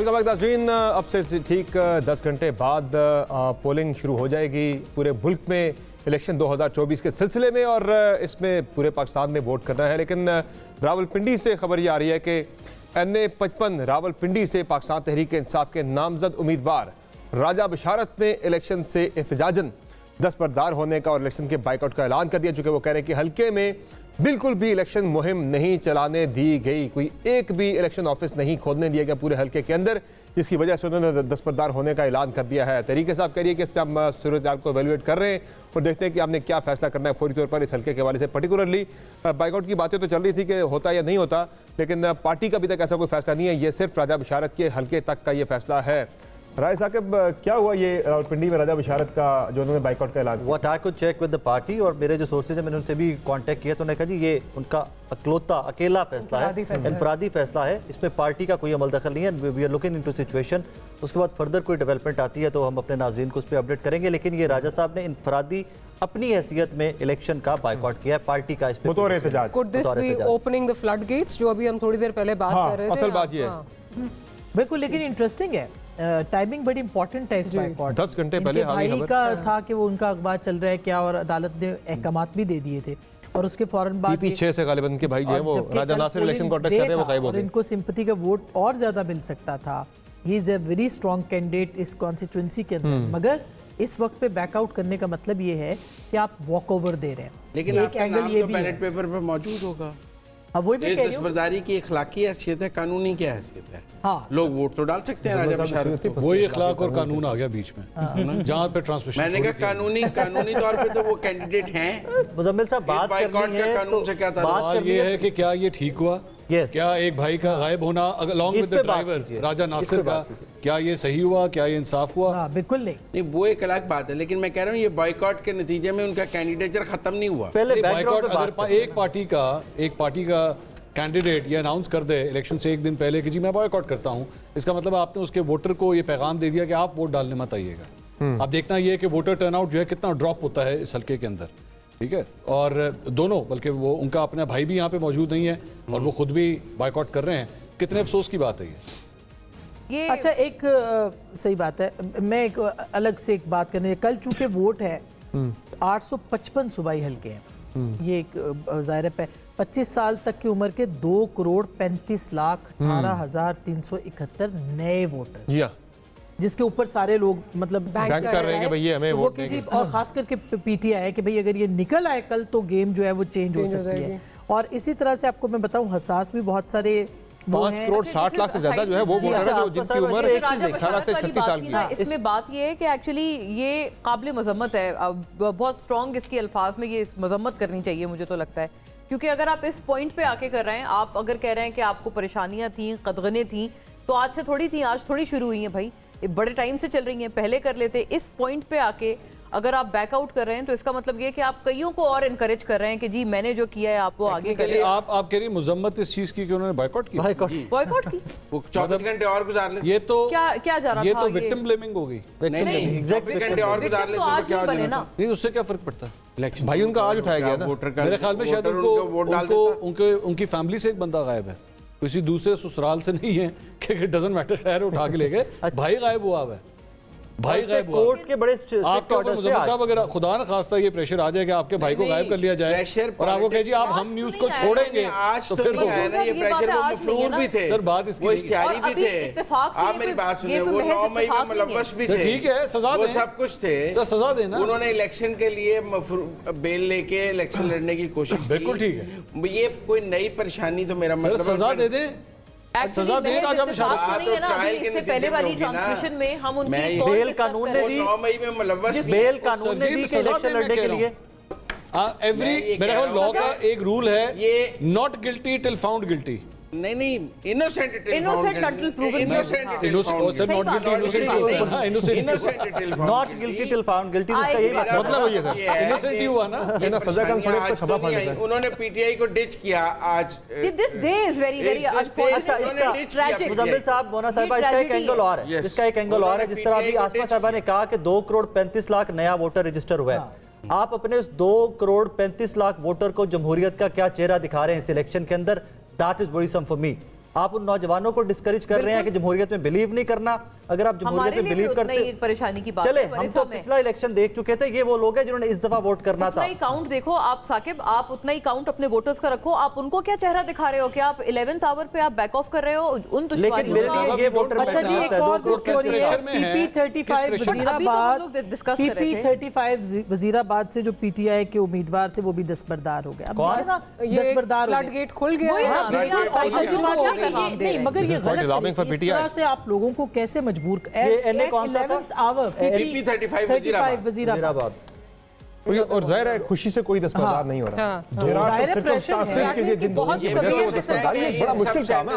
Welcome back नाज़रीन। अब से ठीक 10 घंटे बाद पोलिंग शुरू हो जाएगी पूरे मुल्क में इलेक्शन 2024 के सिलसिले में, और इसमें पूरे पाकिस्तान में वोट करना है। लेकिन रावलपिंडी से खबर ये आ रही है कि NA-55 रावलपिंडी से पाकिस्तान तहरीक इंसाफ के नामजद उम्मीदवार राजा बशारत ने इलेक्शन से एहतजाजन दस्तबरदार होने का और इलेक्शन के बाइकआउट का ऐलान कर दिया, चूँकि वो कह रहे हैं कि हल्के में बिल्कुल भी इलेक्शन मुहिम नहीं चलाने दी गई, कोई एक भी इलेक्शन ऑफिस नहीं खोलने दिया गया पूरे हल्के के अंदर, जिसकी वजह से उन्होंने दस्तबरदार होने का ऐलान कर दिया है। तहरीक साहब कह रही है कि इस पर हम सूरत को एवेलुएट कर रहे हैं और देखते हैं कि आपने क्या फैसला करना है फौरी तौर पर इस हल्के के हवाले से। पर्टिकुलरली बाइकआउट की बातें तो चल रही थी कि होता या नहीं होता, लेकिन पार्टी का अभी तक ऐसा कोई फैसला नहीं है, ये सिर्फ राजा बशारत के हल्के तक का ये फैसला है। राय साहब, क्या हुआ ये रावलपिंडी में राजा बशारत का जो उन्होंने बाइकआउट का ऐलान किया? What I could check with the party, और मेरे जो सोर्सेज हैं मैंने उनसे भी कांटेक्ट किया तो उन्होंने कहा जी ये उनका अकेला फैसला है, इनफरादी फैसला है, इसमें पार्टी का कोई अमल दखल नहीं है। We are looking into situation, उसके बाद फर्दर कोई डेवलपमेंट आती है तो हम अपने नाज़रीन को उस पर अपडेट करेंगे। लेकिन ये राजा साहब ने इनफरादी अपनी हैसियत में इलेक्शन का बाइकआउट किया है, पार्टी का इस पे could this be opening the flood gates, जो अभी हम थोड़ी देर पहले बात कर रहे थे। असल बात ये है बिल्कुल, लेकिन इंटरेस्टिंग है, टाइमिंग बड़ी इंपॉर्टेंट है इस बाइकआउट। 10 घंटे पहले भाई का था कि वो उनका अखबार चल रहा है क्या, और अदालत ने अहकामात भी दे दिए थे, और उसके फौरन बाद पीपी 6 से गालिबन के भाई जो है वो राजा नासिर इलेक्शन कॉन्टेस्ट कर रहे हैं, वो गायब हो गए। इनको सिंपैथी का वोट और ज्यादा मिल सकता था। He is a very strong candidate इस कॉन्स्टिट्यूंसी के अंदर, मगर इस वक्त पे बैकआउट करने का मतलब ये है कि आप वॉक ओवर दे रहे हैं। लेकिन एक एंगल ये भी बैलेट पेपर पे मौजूद होगा। अब वही भी दस्तबरदारी की इखलाकी हैसियत है, कानूनी क्या हैसियत है? हाँ, लोग वोट तो डाल सकते हैं राजा बशारत को। वही इखलाक और कानून आ गया बीच में जहाँ पे ट्रांसमिशन। मैंने कहा कानूनी तौर पे तो वो कैंडिडेट हैं। मुजम्मिल साहब बात करनी है, कानून से क्या था? बात ये है कि क्या ये ठीक हुआ? क्या एक भाई का गायब होना अलॉन्ग विद द ड्राइवर राजा नासिर का, क्या ये सही हुआ? क्या ये इंसाफ हुआ? बिल्कुल नहीं, वो एक अलग बात है, लेकिन मैं कह रहा हूँ ये बॉयकॉट के नतीजे में उनका कैंडिडेचर खत्म नहीं हुआ। पहले बॉयकॉट अगर एक पार्टी का कैंडिडेट ये अनाउंस कर दे इलेक्शन से एक दिन पहले कि जी मैं बॉयकॉट करता हूँ, इसका मतलब आपने उसके वोटर को ये पैगाम दे दिया कि आप वोट डालने मत आइएगा। अब देखना ये है कि वोटर टर्नआउट जो है कितना ड्रॉप होता है इस हल्के के अंदर, ठीक है। और दोनों, बल्कि वो उनका अपना भाई भी यहाँ पे मौजूद नहीं है और वो खुद भी बॉयकॉट कर रहे हैं। कितने अफसोस की बात है ये। अच्छा, एक सही बात है, मैं एक अलग से एक बात करने, कल चूंकि वोट है 855 सूबाई हल्के हैं, ये एक ज़ाहिर है 25 साल तक की उम्र के 2,35,18,371 नए वोटर, जिसके ऊपर सारे लोग मतलब बैंक कर रहे हैं कि भैया हमें वोट देंगे। और खास करके पीटीआई है कि भाई अगर ये निकल आए कल तो गेम जो है वो चेंज हो सकती है। और इसी तरह से आपको मैं बताऊं, हसास भी बहुत सारे 5 करोड़ 60 लाख से ज्यादा जो है वो वोटर है जिनकी उम्र 18 से 36 साल की है। इसमें बात ये है कि एक्चुअली ये काबिल मजम्मत है, बहुत स्ट्रॉन्ग इसकी अल्फाज में ये मजम्मत करनी चाहिए मुझे तो लगता है, क्योंकि अगर आप इस पॉइंट पे आके कर रहे हैं, आप अगर कह रहे हैं कि आपको परेशानियां थी, कदगने थी, तो आज से थोड़ी थी, आज थोड़ी शुरू हुई हैं भाई, बड़े टाइम से चल रही हैं, पहले कर लेते। इस पॉइंट पे आके अगर आप बैकआउट कर रहे हैं तो इसका मतलब ये है कि आप कईयों को और इनकरेज कर रहे हैं कि जी मैंने जो किया है आप वो आगे करें। आप कह रही मजम्मत इस चीज की कि उन्होंने बॉयकॉट की, बॉयकॉट की, वो 24 घंटे और गुजार लेते। ये तो क्या जा रहा था, ये तो विक्टिम ब्लेमिंग हो गई। नहीं 24 घंटे और गुजार लेते तो क्या हो जाना? नहीं, उससे क्या फर्क पड़ता है भाई, उनका आज उठाया गया ना। मेरे ख्याल में शायद उनकी फैमिली से एक बंदा गायब है, किसी दूसरे ससुराल से नहीं है कि डजंट मैटर, खैर उठा के ले गए। भाई गायब हुआ है, भाई गायब हुआ। कोर्ट के बड़े आपके मुजम्मिल साहब अगर खुदा न खास्ता ये प्रेशर आ जाए कि आपके भाई को गायब कर लिया जाए और आपको कहे जी आप हम न्यूज़ को छोड़ेंगे, तो फिर ये प्रेशर वो मफरूर भी थे सर, बात इसकी वो इश्तिहारी भी थे। आप मेरी बात सुनिए, वो 9 मई में मुलव्वस भी थे, ठीक है, सजा वो सब कुछ थे, सजा देना। उन्होंने इलेक्शन के लिए बेल लेके इलेक्शन लड़ने की कोशिश, बिल्कुल ठीक है। ये कोई नई परेशानी तो मेरा मतलब सजा दे दे, सजा दे राजा बशारत। इससे पहले वाली ट्रांसमिशन में हम उनकी बेल कानून ने दी, 9 मई में मुलव्वस बेल कानून ने दी इलेक्शन लड़ने के लिए। मेरे ख्याल लॉ का एक रूल है, ये not guilty till found guilty. नहीं innocent until proven not guilty till found guilty, इसका यही मतलब ये था, इनोसेंट ही हुआ ना, ये ना सजा का पड़े तो छपा पड़ जाता है। उन्होंने पीटीआई को डिच किया आज। This day is very very अच्छा, इसका मुजम्मिल साहब, मोना साहिबा, इसका एक एंगल और है, इसका एक एंगल और है। जिस तरह अभी आसमा साहिबा ने कहा कि 2 करोड़ 35 लाख नया वोटर रजिस्टर हुआ है, आप अपने उस 2 करोड़ 35 लाख वोटर को जमहूरियत का क्या चेहरा दिखा रहे हैं इस इलेक्शन के अंदर? That is worrisome for me. आप उन नौजवानों को डिस्करेज कर रहे हैं कि जमहूरियत में बिलीव नहीं करना। अगर आप जमहूरियत में बिलीव करते, एक परेशानी की बात चले हम तो पिछला इलेक्शन देख चुके थे, ये वो लोग हैं जिन्होंने इस दफा वोट करना था। काउंट देखो आप साकिब, आप उतना ही काउंट अपने वोटर्स का रखो। आप उनको क्या चेहरा दिखा रहे हो कि आप 11th आवर पे आप बैक ऑफ कर रहे हो उन लेकिन मेरे लिए ये वोटर अच्छा जी, एक और स्टोरी है PP35 वजीराबाद से जो पीटीआई के उम्मीदवार थे वो भी दस्तबरदार हो गए। दस्तबरदार फ्लड गेट खुल गया। नहीं मगर ये गलत है, इस तरह से आप लोगों को कैसे मजबूर वजीराबाद और जाहिर है खुशी से कोई दस्तबरदार नहीं हो रहा। बड़ा मुश्किल काम है।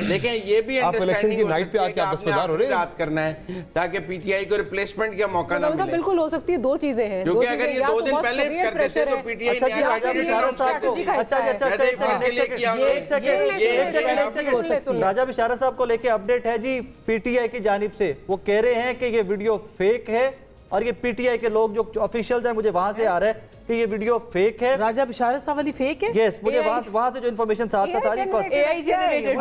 देखें ये भी अंडरस्टैंडिंग की नाइट पे आके आप दस्तबरदार हो रहे हैं, रात करना है ताकि पीटीआई को रिप्लेसमेंट का मौका ना मिले। बिल्कुल हो सकती है, दो चीजें हैं क्योंकि अगर ये 2 दिन पहले कर देते तो पीटीआई राजा बिशारत साहब को लेके अपडेट है जी पीटीआई की जानिब से। वो कह रहे हैं कि ये वीडियो फेक है और ये पीटीआई के लोग जो ऑफिशियल्स हैं, मुझे वहां से आ रहा है कि ये वीडियो फेक है। राजा बिशारत साहब वाली फेक है? यस, मुझे वहां से जो इन्फॉर्मेशन साथ था एआई जनरेटेड।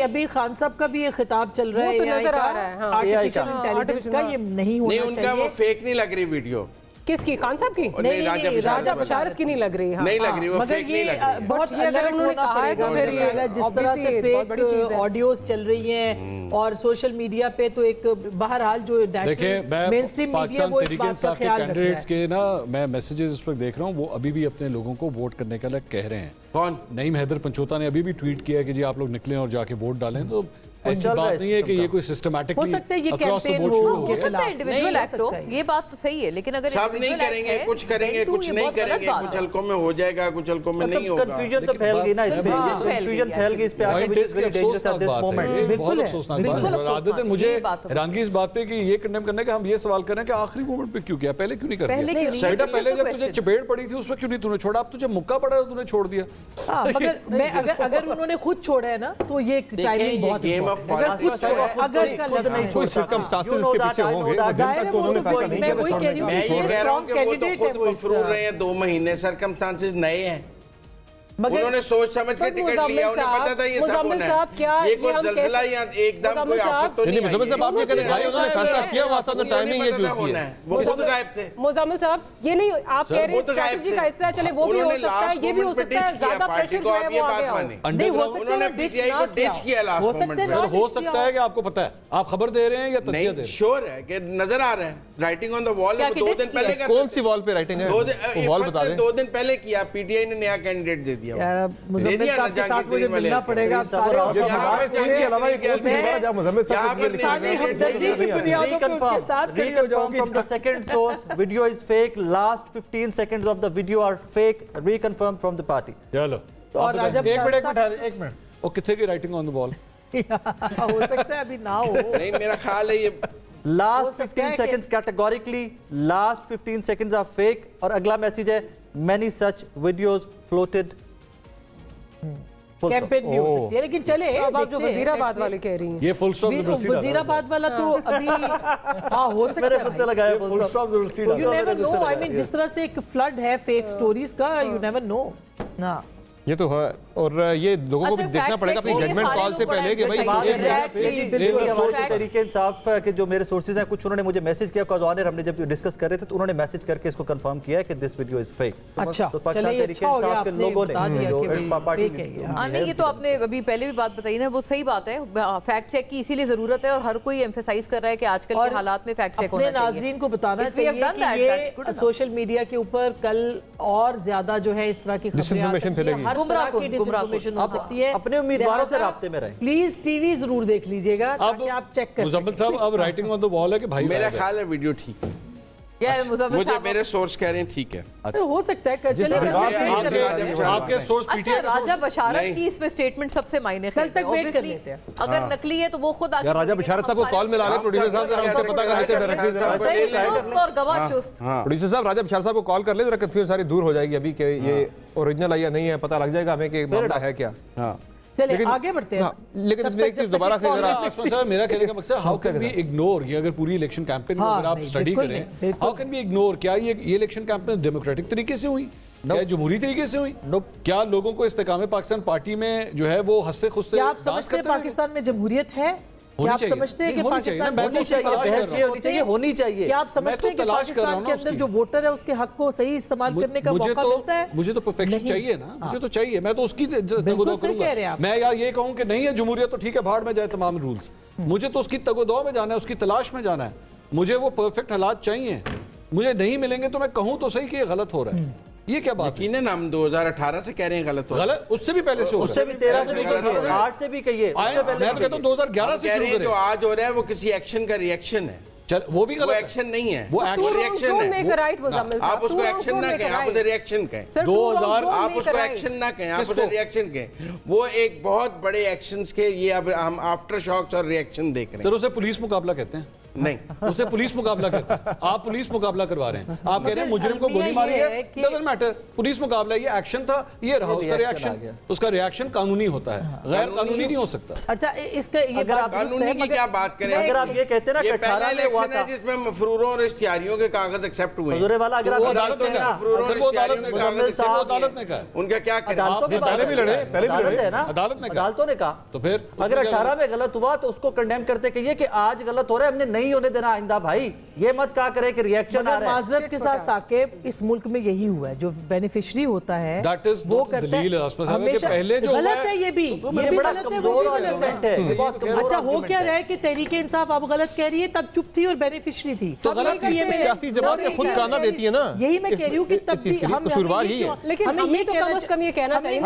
अभी खान साहब का भी ये खिताब चल रहा है, नजर आ रहा है आर्टिफिशियल इंटेलिजेंस का, ये नहीं होना चाहिए। उनका वो फेक नहीं लग रही वीडियो। किसकी? खान साहब की? नहीं, राजा बिशारत की नहीं लग रही। नहीं लग रही, वो फेक नहीं लग रही। बहुत अगर उन्होंने कहा है तो फिर ये जिस तरह से फेक ऑडियोज चल रही हैं और सोशल मीडिया पे तो एक बहरहाल जो मेन स्ट्रीम मीडिया वो इस बात का ख्याल रख रहा है। कैंडिडेट्स के ना मैं मैसेजेस इस वक्त देख रहा हूँ, वो अभी भी अपने लोगों को वोट करने का कह रहे हैं। कौन? नईम हैदर पंचोता ने अभी भी ट्वीट किया कि जी आप लोग निकलें और जाके वोट डालें। तो ऐसी बात नहीं है कि ये कोई सिस्टमैटिकली हो सकता है ये कैंपेन हो के खिलाफ इंडिविजुअल एक्ट हो, ये बात तो सही है, लेकिन अगर सब नहीं करेंगे, कुछ करेंगे कुछ नहीं करेंगे, कुछ हल्कों में हो जाएगा कुछ हल्कों में नहीं होगा। कंफ्यूजन तो फैल गई ना, इसमें कंफ्यूजन फैल गई इस पे आगे, which is very dangerous at this moment. बहुत अफसोसनाक बात है। आदतन मुझे हैरानगी इस बात पे कि ये कंडेम करने का हम ये सवाल कर रहे हैं कि आखिरी मोमेंट पे क्यों किया, पहले क्यों नहीं कर दिया? बेटा पहले जब तुझे चपेट पड़ी थी उस वक्त क्यों नहीं तूने छोड़ा, अब तुझे मुक्का पड़ा है तूने छोड़ दिया। मगर मैं अगर उन्होंने खुद छोड़ा है ना तो ये टाइमिंग बहुत गेम ऑफ कोई सर्कमस्टेंसेस इसके पीछे होंगे, मैं ये कह रहा हूं कि वो तो खुद मफरूर रहे हैं 2 महीने, सर्कमस्टेंसेस नए हैं, उन्होंने सोच समझ के टिकट लिया, उन्हें पता था ये सब होना है, ये कोई जल्दला या एकदम कोई आफत तो नहीं। मुजम्मिल साहब आपने कहते भाई उन्होंने फैसला किया, वास्तव में टाइमिंग ये चूज किया है, वो खुद गायब थे। मुजम्मिल साहब ये नहीं आप कह रहे हैं स्ट्रेटजी का हिस्सा, चले वो भी हो सकता है, ये भी हो सकता है, ज्यादा प्रेशर जो है वो आ गया। नहीं हो सकता उन्होंने पीटीआई को डिच किया लास्ट मोमेंट में। सर हो सकता है कि आपको पता है, आप खबर दे रहे हैं या तथ्य दे रहे हैं? श्योर है कि नजर आ रहा है, राइटिंग ऑन द वॉल है। 2 दिन पहले कौन सी वॉल पे राइटिंग है? वॉल बता दें। 2 दिन पहले किया, पीटीआई ने नया कैंडिडेट दे दिया। मुजम्मिल साहब के साथ मुझे मिलना पड़ेगा। आप सारे इनके अलावा एक और दोबारा जब मुजम्मिल साहब को reconfirm from the second source video is fake, last 15 seconds of the video are fake, reconfirmed from the party। चलो और राजा एक मिनट वो किथे की राइटिंग ऑन द वॉल हो सकता है अभी ना हो। नहीं मेरा ख्याल है ये last 15 seconds categorically, last 15 seconds are fake। और अगला मैसेज है many such videos floated। Campaign भी हो सकती है, लेकिन चले अब आप जो वजीराबाद वाले कह रही हैं ये फुल स्टॉप वजीराबाद वाला तो अभी हो सकता मेरे है खुद से लगाया full stop you never know. I mean जिस तरह से एक फ्लड है फेक स्टोरीज का, यू नेवर नो ना। ये तो है, और ये लोगों को भी देखना पड़ेगा अपनी जजमेंट कॉल से पहले कि भाई तरीके इंसाफ के जो मेरे सोर्सेज हैं, कुछ उन्होंने मुझे मैसेज किया, कॉज ऑनर हमने जब डिस्कस कर रहे थे तो उन्होंने मैसेज करके इसको कंफर्म किया है कि दिस वीडियो इज फेक। अच्छा, तो पाकिस्तान तरीके इंसाफ के लोगों ने नहीं, ये तो आपने अभी पहले भी बात बताई ना, वो सही बात है, फैक्ट चेक की इसीलिए जरूरत है और हर कोई एम्फेसाइज कर रहा है कि आजकल के हालात में फैक्ट चेक होना चाहिए। नाज़रीन को बताना चाहिए कि ये सोशल मीडिया के ऊपर कल और ज्यादा जो है इस तरह की डिसइंफॉर्मेशन फैलेगी, इन्फॉर्मेशन हो सकती है। अपने उम्मीदवारों से राब्ते में रहें। प्लीज टीवी जरूर देख लीजिएगा ताकि आप चेक कर मुजम्मिल साहब अब राइटिंग ऑन द वॉल है कि भाई मेरा ख्याल है वीडियो ठीक है, मुझे मेरे सोर्स कह रहे हैं ठीक है। अच्छा हो सकता है आपके सोर्स पीटीआई राजा बशारत की इसमें स्टेटमेंट सबसे मायने कल तक वेट कर लेते हैं। अगर नकली है तो वो खुद यार राजा बशारत साहब को कॉल मिला ले, प्रोड्यूसर साहब जरा उनसे पता कर लेते हैं डायरेक्टली और गवाह चुस्त। प्रोड्यूसर साहब राजा बशारत साहब को कॉल कर ले, जरा कंफ्यूजन सारी दूर हो जाएगी अभी कि ये ओरिजिनल है या नहीं है, पता लग जाएगा हमें कि मामला है क्या। हां चलिए आगे बढ़ते हैं। लेकिन इसमें एक चीज दोबारा से जरा मेरा कहने का मकसद हाउ कैन वी इग्नोर, ये अगर पूरी इलेक्शन कैंपेन में अगर आप स्टडी करें, हाउ कैन वी इग्नोर, क्या ये इलेक्शन कैंपेन डेमोक्रेटिक तरीके से हुई? क्या जमहूरी तरीके से हुई? क्या लोगों को इस्तेकाम पाकिस्तान पार्टी में जो है वो हंसते खुसते? क्या आप समझते हैं पाकिस्तान में जमहूरियत है? क्या आप समझते हैं कि पाकिस्तान होनी चाहिए? होनी चाहिए। क्या आप समझते हैं कि पाकिस्तान के अंदर जो वोटर है उसके हक को सही इस्तेमाल करने का मौका मिलता है? मुझे तो परफेक्शन चाहिए ना, मुझे तो चाहिए, मैं तो उसकी तगोदो करूंगा। मैं यार ये कहूं कि नहीं है जमहूरियत तो ठीक है, भाड़ में जाए तमाम रूल्स, मुझे तो उसकी तगोदो में जाना है, उसकी तलाश में जाना है। मुझे वो परफेक्ट हालात चाहिए, मुझे नहीं मिलेंगे तो मैं कहूं तो सही कि ये गलत हो रहा है। ये क्या बात है? हम 2018 से कह रहे हैं गलत हो, गलत उससे भी पहले से हो, उससे भी 13 से भी कहिए, 8 से भी कहिए, उससे पहले मैं तो कहता हूं 2011 से शुरू करें। तो आज हो रहा है वो किसी एक्शन का रिएक्शन है। चल वो भी गलत एक्शन नहीं है, वो एक्शन रिएक्शन है। आप उसको एक्शन ना कहें, आप उसे रिएक्शन कहें। 2000 आप उसको एक्शन ना कहें, आप उसे रिएक्शन कहें। वो एक बहुत बड़े एक्शंस के ये अब हम आफ्टर शॉक्स और रिएक्शन देख रहे हैं। सर उसे पुलिस मुकाबला कहते हैं। नहीं, उसे पुलिस मुकाबला कहते हैं। आप पुलिस मुकाबला करवा रहे हैं, आप कह रहे हैं मुजरिम को गोली मारी है, डजंट मैटर, पुलिस मुकाबला, ये एक्शन था, ये रहा उसका रिएक्शन। उसका रिएक्शन कानूनी होता है, गैर कानूनी नहीं हो सकता। अच्छा इसका ये कानूनी की क्या बात करें? अगर आप ये कहते हैं ना, 18 में हुआ था जिसमें मफरूरों और इश्तिहारियों के कागज एक्सेप्ट हुए, अगर आप अदालत ने कहा, उनका क्या अदालतों ने कहा, तो फिर अगर 18 में गलत हुआ तो उसको कंडेम करते कहिए कि आज गलत हो रहा है, हमने नहीं होने देना आइंदा। भाई ये मत कहा करे कि रिएक्शन आ रहा है। माजरत के साथ साकिब, इस मुल्क में यही हुआ है, जो बेनिफिशियरी होता है वो करता है हमेशा गलत है। ये भी बड़ा कमजोर आर्गुमेंट है। अच्छा हो क्या रहा है कि तहरीक इंसाफ अब गलत कह रही है, तब चुप थी और बेनिफिशियरी थी। सियासी जमात खुद काना देती है ना, यही मैं कह रही हूँ कि तब भी हम कसूरवार ही है। लेकिन हमें तो कम से कम ये कहना चाहिए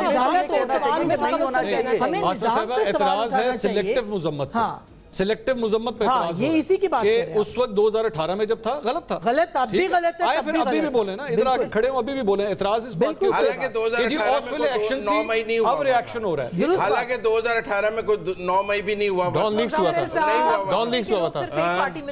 एतराज है सिलेक्टिव मुजम्मत, सिलेक्टिव मुजम्मत पे एतराज ये इसी की बात कि उस वक्त 2018 में जब था गलत था, गलत अब भी गलत है, फिर अभी भी बोले ना, इधर आके खड़े हो अभी भी बोले एतराज इस बात के हालांकि 2018 में एक्शन 9 मई नहीं हुआ, अब रिएक्शन हो रहा है। हालांकि 2018 में कोई 9 मई भी नहीं हुआ, डॉन लीक्स हुआ था, डॉन लीक्स हुआ था,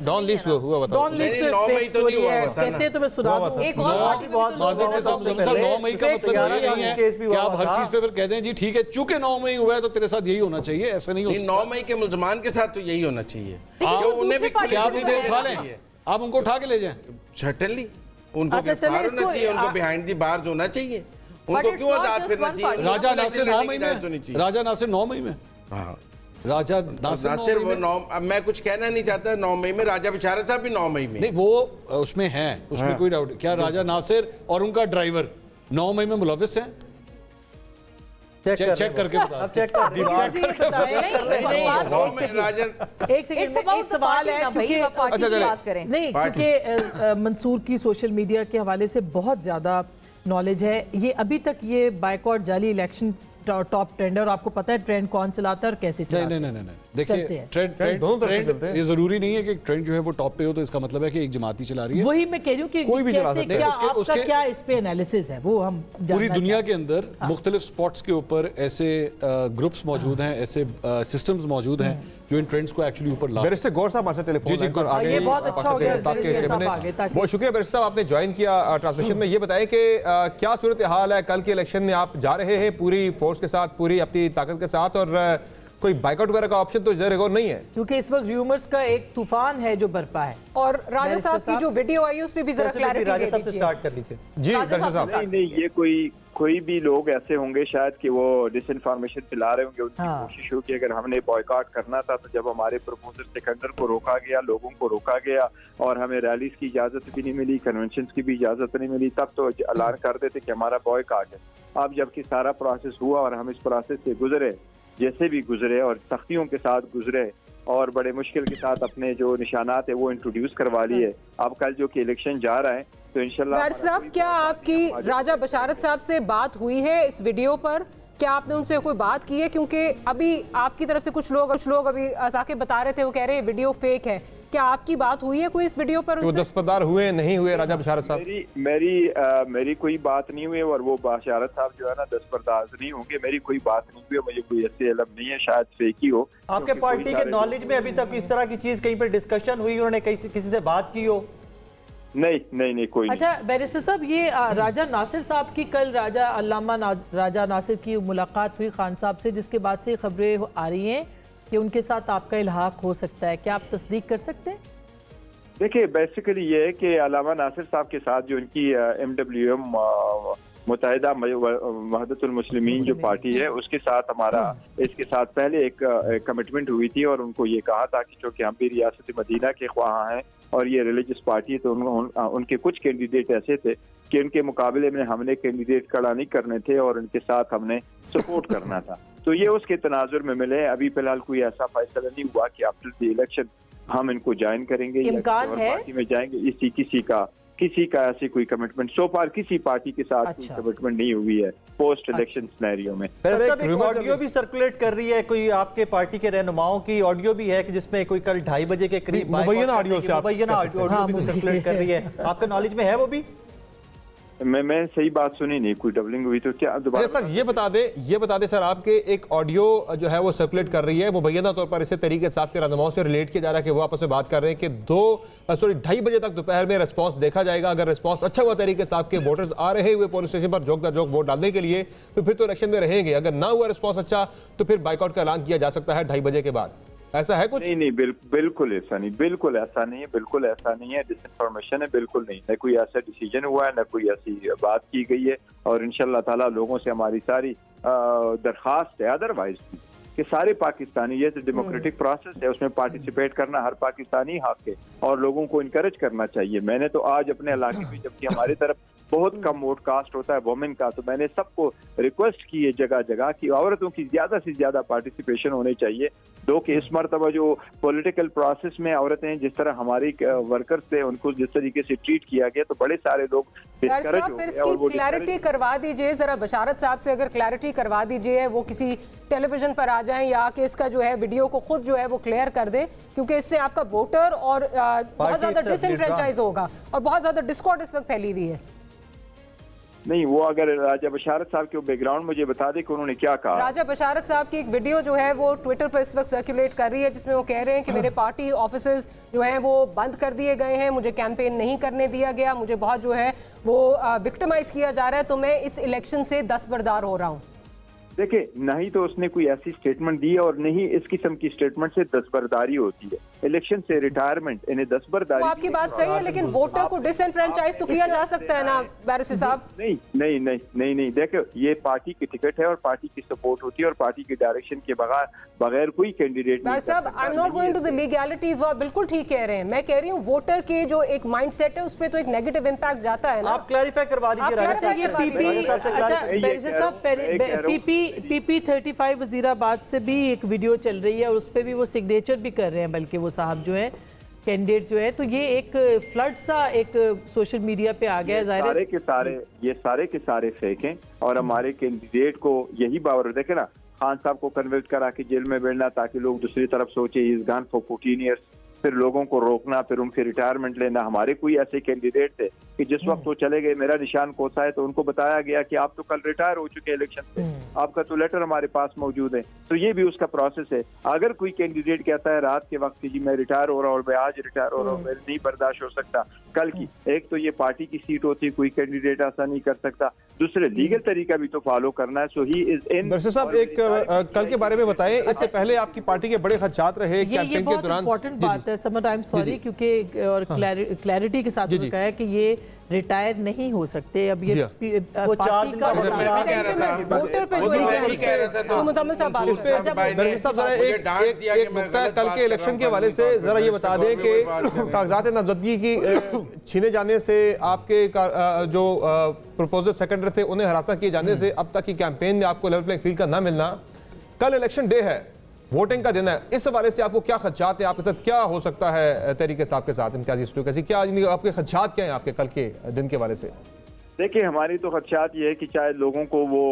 डॉन लीक्स हुआ था, डॉन लीक्स 9 मई तो नहीं हुआ था। कहते तो मैं सुना दूं, एक और पार्टी बहुत 9 मई का मतलब ये नहीं है कि आप हर चीज पे फिर कहते हैं जी ठीक है चूंकि 9 मई हुआ है तो तेरे साथ यही होना चाहिए, ऐसा नहीं हो सकता। 9 मई के मुल्जमान के साथ तो यही होना चाहिए, उन्हें भी क्या आप उठा लें, आप उनको उठा के ले जाएं, सर्टेनली उनको गिरफ्तार होना चाहिए, उनको बिहाइंड दी बार्स होना चाहिए, उनको क्यों आजाद फिरना चाहिए। राजा नासिर 9 मई में, राजा नासिर 9 मई में, हाँ राजा नासिर वो 9, अब मैं कुछ कहना नहीं चाहता, 9 मई में राजा बिचारा साहब भी 9 मई में, नहीं वो उसमें है, उसमें कोई डाउट। क्या राजा नासिर और उनका ड्राइवर 9 मई में मुलविस हैं? चेक करके अब चेक कर एक सेकंड, एक सवाल है क्योंकि नहीं, क्योंकि मंसूर की सोशल मीडिया के हवाले से बहुत ज्यादा नॉलेज है। ये अभी तक ये बायकॉट जाली इलेक्शन टॉप ट्रेंड है और आपको पता है ट्रेंड कौन चलाता है और कैसे चलाता है। नहीं देखिए ट्रेंड ये जरूरी नहीं है कि ट्रेंड जो है वो टॉप पे हो तो इसका मतलब है कि एक जमाती चला रही है। वही मैं कह रही हूँ कि कोई भी कैसे क्या इस पे एनालिसिस है वो हम पूरी दुनिया के अंदर मुख्तलिफ स्पॉट्स के ऊपर ऐसे ग्रुप्स मौजूद हैं, ऐसे सिस्टम्स मौजूद हैं जो इन ट्रेंड्स को एक्चुअली ऊपर ला। बैरिस्टर गौर साहब हमारे टेलीफोन पर आ गए, बहुत अच्छा हो गया, बहुत शुक्रिया बैरिस्टर साहब आपने ज्वाइन किया ट्रांसमिशन में। ये बताएं कि क्या सूरत हाल है, कल के इलेक्शन में आप जा रहे हैं पूरी फोर्स के साथ, पूरी अपनी ताकत के साथ, और कोई बाइकआउट वगैरह का ऑप्शन तो ज़रूर नहीं है क्योंकि इस वक्त र्यूमर्स का एक तूफान है जो बरपा है। और राजा साहब की जो वीडियो आई है उस पे भी जरा क्लैरिटी दे दीजिए। स्टार्ट कर लीजिए जी राजा साहब। नहीं ये कोई भी लोग ऐसे होंगे शायद कि वो डिसइंफॉर्मेशन फैला रहे होंगे, उनकी कोशिश हो कि अगर हमने बॉयकॉट करना था तो जब हमारे प्रपोजल सिकंदर को रोका गया, लोगों को रोका गया और हमें रैलीज की इजाजत भी नहीं मिली, कन्वेंशन की भी इजाजत नहीं मिली, तब तो ऐलान कर देते कि हमारा बॉयकॉट है। अब जबकि सारा प्रोसेस हुआ और हम इस प्रोसेस से गुजरे, जैसे भी गुजरे और सख्तियों के साथ गुजरे और बड़े मुश्किल के साथ अपने जो निशानात है वो इंट्रोड्यूस करवा लिए, अब कल जो कि इलेक्शन जा रहा है तो इंशाल्लाह। साहब क्या आपकी राजा बशारत साहब से बात हुई है इस वीडियो पर? क्या आपने उनसे कोई बात की है? क्योंकि अभी आपकी तरफ से कुछ लोग अभी साकिब बता रहे थे, वो कह रहे हैं वीडियो फेक है। क्या आपकी बात हुई है कोई इस वीडियो पर? वो दस्तबरदार हुए नहीं हुए राजा बशारत साहब? मेरी कोई बात नहीं हुई और वो बशारत साहब जो है ना दस्तबरदार नहीं होंगे, मेरी कोई बात नहीं हुई, मुझे कोई ऐसे इल्म नहीं है, शायद फेक ही हो। आपके पार्टी के नॉलेज में अभी तक इस तरह की चीज कहीं पर डिस्कशन हुई, उन्होंने किसी से बात की हो? नहीं कोई नहीं। अच्छा बैरिस्टर साहब, ये राजा नासिर साहब की कल राजा नासिर की मुलाकात हुई खान साहब से, जिसके बाद से खबरें आ रही हैं कि उनके साथ आपका इल्हाक हो सकता है, क्या आप तस्दीक कर सकते हैं? देखिए बेसिकली ये है कि अल्लामा नासिर साहब के साथ जो इनकी MWM मुत्तहिदा वहदतुल मुस्लिमीन जो पार्टी है उसके साथ हमारा इसके साथ पहले एक कमिटमेंट हुई थी और उनको ये कहा था कि चूँकि हम भी रियासत मदीना के ख्वाह हैं और ये रिलीजियस पार्टी है तो उनके कुछ कैंडिडेट ऐसे थे कि उनके मुकाबले में हमने कैंडिडेट खड़ा नहीं करने थे और उनके साथ हमने सपोर्ट करना था। तो ये उसके तनाजुर में मिले। अभी फिलहाल कोई ऐसा फैसला नहीं हुआ कि आफ्टर द इलेक्शन हम इनको ज्वाइन करेंगे या पार्टी में जाएंगे। किसी का ऐसी कोई कमिटमेंट सो फार किसी पार्टी के साथ कोई कमिटमेंट नहीं हुई है पोस्ट इलेक्शन सिनेरियो में। ऑडियो भी सर्कुलेट कर रही है कोई आपके पार्टी के रहनुमाओं की ऑडियो भी है कि जिसमें कोई कल 2:30 बजे के करीब मुबैना ऑडियो भी सर्कुलेट कर रही है, आपके नॉलेज में है वो भी? मैं सही बात सुनी नहीं, कोई डबलिंग हुई तो क्या दोबारा सर ये बता दे सर, आपके एक ऑडियो जो है वो सर्कुलेट कर रही है मुबैना तौर पर इसे तरीके साहब के रहनुमाओं से रिलेट किया जा रहा है कि वो आपस में बात कर रहे हैं कि 2:30 बजे तक दोपहर में रिस्पांस देखा जाएगा। अगर रिस्पांस अच्छा हुआ तरीके साहब के वोटर्स आ रहे हुए पुलिस स्टेशन पर जोक वोट डालने के लिए तो फिर तो इलेक्शन में रहेंगे, अगर ना हुआ रिस्पांस अच्छा तो फिर बाइकआउट का ऐलान किया जा सकता है 2:30 बजे के बाद। ऐसा है कुछ? नहीं, बिल्कुल ऐसा नहीं, बिल्कुल ऐसा नहीं है, डिसइंफॉर्मेशन है, बिल्कुल नहीं। न कोई ऐसा डिसीजन हुआ है, न कोई ऐसी बात की गई है और इंशाल्लाह ताला लोगों से हमारी सारी दरखास्त है अदरवाइज कि सारे पाकिस्तानी, ये डेमोक्रेटिक प्रोसेस है उसमें पार्टिसिपेट करना हर पाकिस्तानी हक है और लोगों को इनकरेज करना चाहिए। मैंने तो आज अपने इलाके में, जबकि हमारी तरफ बहुत कम वोट कास्ट होता है वोमेन का, तो मैंने सबको रिक्वेस्ट की है जगह जगह कि औरतों की ज्यादा से ज्यादा पार्टिसिपेशन होनी चाहिए। दो कि इस मरतबा जो पॉलिटिकल प्रोसेस में औरतें जिस तरह हमारी वर्कर्स थे उनको जिस तरीके से ट्रीट किया गया तो बड़े सारे लोग डिस्करेज हो गए। और क्लैरिटी करवा दीजिए जरा बशारत साहब से, अगर क्लैरिटी करवा दीजिए, वो किसी टेलीविजन पर आ जाएं या कि इसका जो है वीडियो को खुद जो है वो क्लियर कर दे, क्योंकि इससे आपका वोटर और बहुत ज्यादा डिसइंफ्रेंचाइज होगा और बहुत ज्यादा डिस्कॉर्ड इस वक्त फैली हुई है। नहीं, वो अगर राजा बशारत साहब के बैकग्राउंड मुझे बता दे कि उन्होंने क्या कहा। राजा बशारत साहब की एक वीडियो जो है वो ट्विटर पर इस वक्त सर्कुलेट कर रही है जिसमें वो कह रहे हैं कि मेरे पार्टी ऑफिसेज जो हैं वो बंद कर दिए गए हैं, मुझे कैंपेन नहीं करने दिया गया, मुझे बहुत जो है वो विक्टिमाइज किया जा रहा है, तो मैं इस इलेक्शन से दस्तबरदार हो रहा हूँ। देखिए, नहीं तो उसने कोई ऐसी स्टेटमेंट दी है और नहीं इस किस्म की स्टेटमेंट से दस्तबरदारी होती है। इलेक्शन से रिटायरमेंट इन्हें दस्तबरदारी। आपकी बात सही है, लेकिन वोटर को डिसएनफ्रेंचाइज तो किया जा सकता है ना बैरिस्टर साहब? नहीं, देखो ये पार्टी की टिकट है और पार्टी की सपोर्ट होती है और पार्टी की डायरेक्शन के बगैर कोई कैंडिडेट नहीं। साहब, I am not going to the legalities, वो बिल्कुल ठीक कह रहे हैं। मैं कह रही हूँ वोटर के जो एक माइंडसेट है उस पर तो एक नेगेटिव इंपैक्ट जाता है ना। आप क्लैरिफाई करवा दीजिए। पीपी 35 वजीराबाद से भी एक वीडियो चल रही है और उस पर भी वो सिग्नेचर भी कर रहे हैं, बल्कि वो साहब जो है कैंडिडेट जो है, तो ये एक फ्लड सा एक सोशल मीडिया पे आ गया है। ये सारे के सारे फेक हैं और हमारे कैंडिडेट को यही बावर देखे ना, खान साहब को कन्वर्ट करा के जेल में भेजना ताकि लोग दूसरी तरफ सोचे इज गॉन फॉर 14 ईयर्स, फिर लोगों को रोकना, फिर उनसे रिटायरमेंट लेना। हमारे कोई ऐसे कैंडिडेट थे कि जिस वक्त वो चले गए, मेरा निशान कोसा है, तो उनको बताया गया कि आप तो कल रिटायर हो चुके इलेक्शन से, आपका तो लेटर हमारे पास मौजूद है। तो ये भी उसका प्रोसेस है। अगर कोई कैंडिडेट कहता है रात के वक्त कि जी मैं रिटायर हो रहा हूँ और मैं आज रिटायर हो रहा हूँ, मैं नहीं बर्दाश्त हो सकता कल की, एक तो ये पार्टी की सीट होती, कोई कैंडिडेट ऐसा नहीं कर सकता, दूसरे लीगल तरीका भी तो फॉलो करना है। सो ही इज इन। बैरिस्टर साहब, एक कल के बारे में बताएं, इससे पहले आपकी पार्टी के बड़े खदशात रहे कैंपेन के दौरान। इंपॉर्टेंट बात है समझ, आई एम सॉरी, क्योंकि और क्लैरिटी के साथ उन्होंने कहा है कि ये रिटायर नहीं हो सकते। अब ये वो 4 दिन का मैं कह रहा था, वोटर पे मैं भी कह रहा था, तो मुजम्मिल साहब कल के इलेक्शन के हवाले से जरा ये बता दें कि कागजात नामजदगी की छीने जाने से, आपके जो प्रपोजल सेक्रेटरी थे उन्हें हरासा किए जाने से, अब तक की कैंपेन में आपको लेवल प्लेइंग फील्ड का ना मिलना, कल इलेक्शन डे है, वोटिंग का दिन है, इस हवाले से आपको क्या खदशात है? आपके साथ क्या हो सकता है तरीके साहब के साथ इम्तियाजी स्टूडेंट, क्या आपके खदशात क्या हैं आपके कल के दिन के हवाले से? देखिए, हमारी तो खदशात ये है कि चाहे लोगों को वो